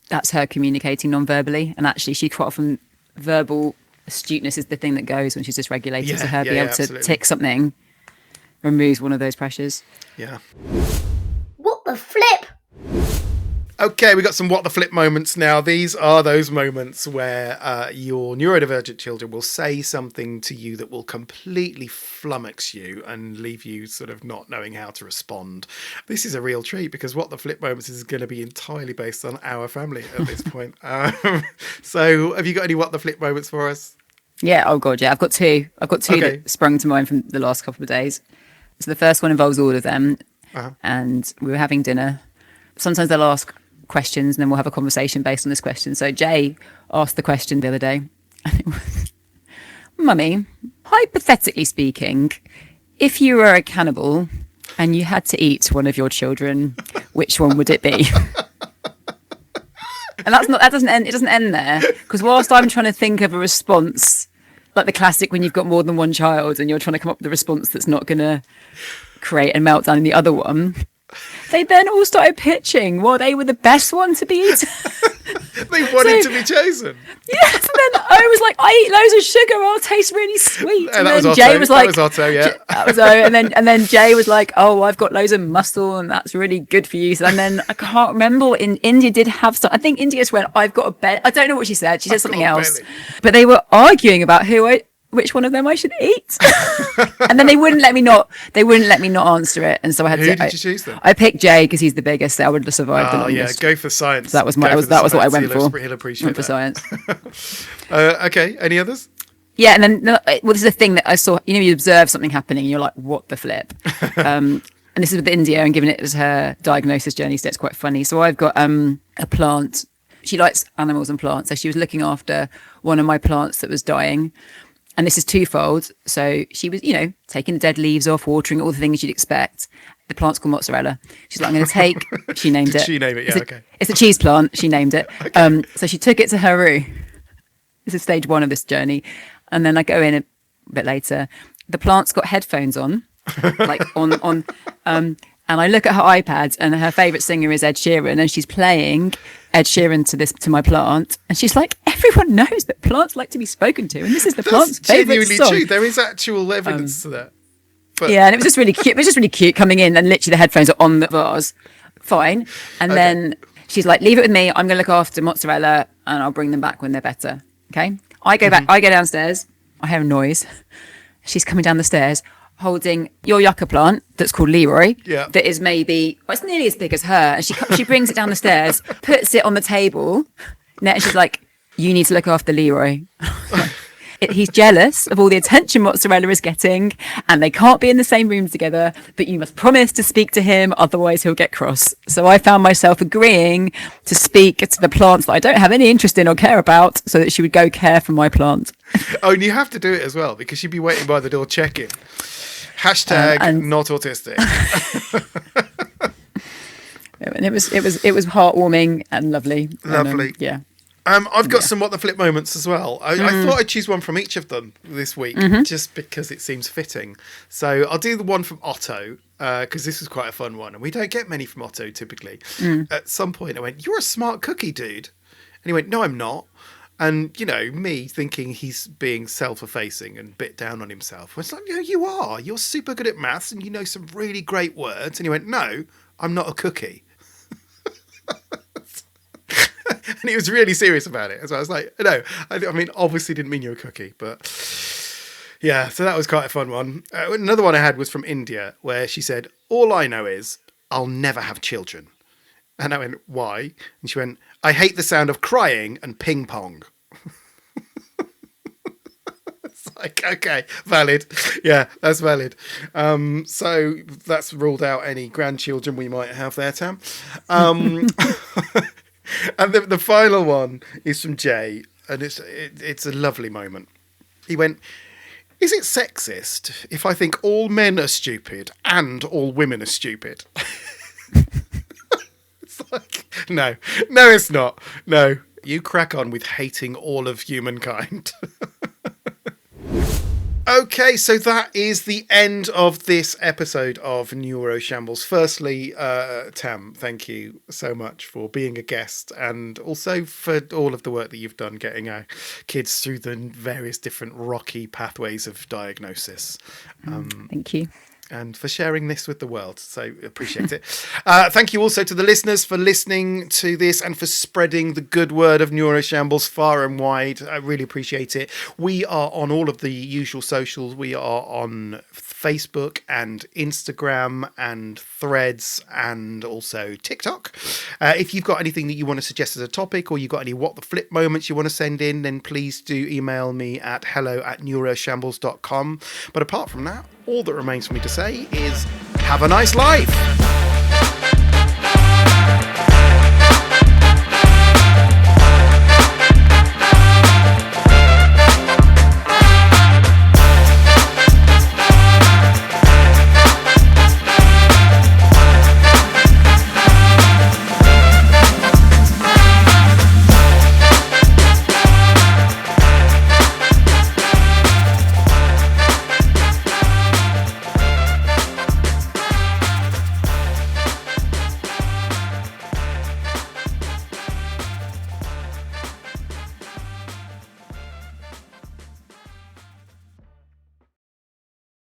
that's her communicating non-verbally, and actually she quite often verbal astuteness is the thing that goes when she's dysregulated. So her being able to tick something removes one of those pressures. Yeah. What the flip? Okay, we got some what the flip moments now. These are those moments where your neurodivergent children will say something to you that will completely flummox you and leave you sort of not knowing how to respond. This is a real treat, because what the flip moments is going to be entirely based on our family at this point. So have you got any what the flip moments for us? Yeah, oh God, yeah. I've got two Okay. that sprung to mind from the last couple of days. So the first one involves all of them, and we were having dinner. Sometimes they'll ask questions, and then we'll have a conversation based on this question. So Jay asked the question the other day, and it was, Mummy, hypothetically speaking, if you were a cannibal and you had to eat one of your children, which one would it be? And it doesn't end there, because whilst I'm trying to think of a response, like the classic when you've got more than one child and you're trying to come up with a response that's not going to create a meltdown in the other one, they then all started pitching, well, they were the best one to be eaten. They wanted to be chosen. Yes, and then I was like, I eat loads of sugar, I'll taste really sweet. And then Otto. Jay was like, that was Otto, yeah. That was Otto. And then Jay was like, oh, I've got loads of muscle and that's really good for you. So, and then I can't remember, in India did have some, I think India just went, I've got a belly. I don't know what she said. She said something else. Belly. But they were arguing about which one of them I should eat. And then they wouldn't let me not answer it. And so I had Who did you choose then? I picked Jay because he's the biggest, so I would have survived the longest. Go for science. So that was what I went for. He'll appreciate went for science. Okay, any others? Yeah, and then this is a thing that I saw. You observe something happening, and you're like, "What the flip?" And this is with India, and given it as her diagnosis journey, so it's quite funny. So I've got a plant. She likes animals and plants, so she was looking after one of my plants that was dying. And this is twofold. So she was, taking the dead leaves off, watering, all the things you'd expect. The plant's called mozzarella. She's like, I'm going to take. She named it. She named it. Yeah, okay. It's a cheese plant. She named it. Okay. So she took it to her room. This is stage 1 of this journey. And then I go in a bit later. The plant's got headphones on, like and I look at her iPad, and her favourite singer is Ed Sheeran, and she's playing Ed Sheeran to my plant, and she's like, everyone knows that plants like to be spoken to, and this is the plant's favourite song. True. There is actual evidence to that. But... Yeah, and it was just really cute. It was just really cute coming in, and literally the headphones are on the vase. Fine. And then she's like, leave it with me. I'm going to look after mozzarella, and I'll bring them back when they're better. Okay. I go back. I go downstairs. I hear a noise. She's coming down the stairs, holding your yucca plant that's called Leroy. Yeah. That is maybe, well, it's nearly as big as her. And she brings it down the stairs, puts it on the table. And she's like, you need to look after Leroy. He's jealous of all the attention mozzarella is getting, and they can't be in the same room together, but you must promise to speak to him, otherwise he'll get cross. So I found myself agreeing to speak to the plants that I don't have any interest in or care about, so that she would go care for my plant. Oh, and you have to do it as well, because she'd be waiting by the door checking. Hashtag not autistic. And it was heartwarming and lovely. Lovely. And, yeah. I've got some What the Flip moments as well. I thought I'd choose one from each of them this week, just because it seems fitting. So I'll do the one from Otto, because this was quite a fun one. And we don't get many from Otto typically. At some point I went, you're a smart cookie, dude. And he went, no, I'm not. And, you know, me thinking he's being self-effacing and bit down on himself. I was like, yeah, you are. You're super good at maths and you know some really great words. And he went, no, I'm not a cookie. And he was really serious about it. So I was like, no, I mean, obviously didn't mean you're a cookie, but yeah, so that was quite a fun one. Another one I had was from India, where she said, all I know is I'll never have children. And I went, why? And she went, I hate the sound of crying and ping pong. It's like, okay, valid. Yeah, that's valid. So that's ruled out any grandchildren we might have there, Tam. And the final one is from Jay, and it's a lovely moment. He went, is it sexist if I think all men are stupid and all women are stupid? It's like, no, it's not. No, you crack on with hating all of humankind. Okay, so that is the end of this episode of Neuro Shambles. Firstly, Tam, thank you so much for being a guest, and also for all of the work that you've done getting our kids through the various different rocky pathways of diagnosis. Thank you. And for sharing this with the world. So appreciate it. Thank you also to the listeners for listening to this and for spreading the good word of Neuroshambles far and wide. I really appreciate it. We are on all of the usual socials. We are on Facebook and Instagram and Threads and also TikTok. If you've got anything that you want to suggest as a topic, or you've got any What the Flip moments you want to send in, then please do email me at hello@neuroshambles.com. But apart from that, all that remains for me to say is have a nice life.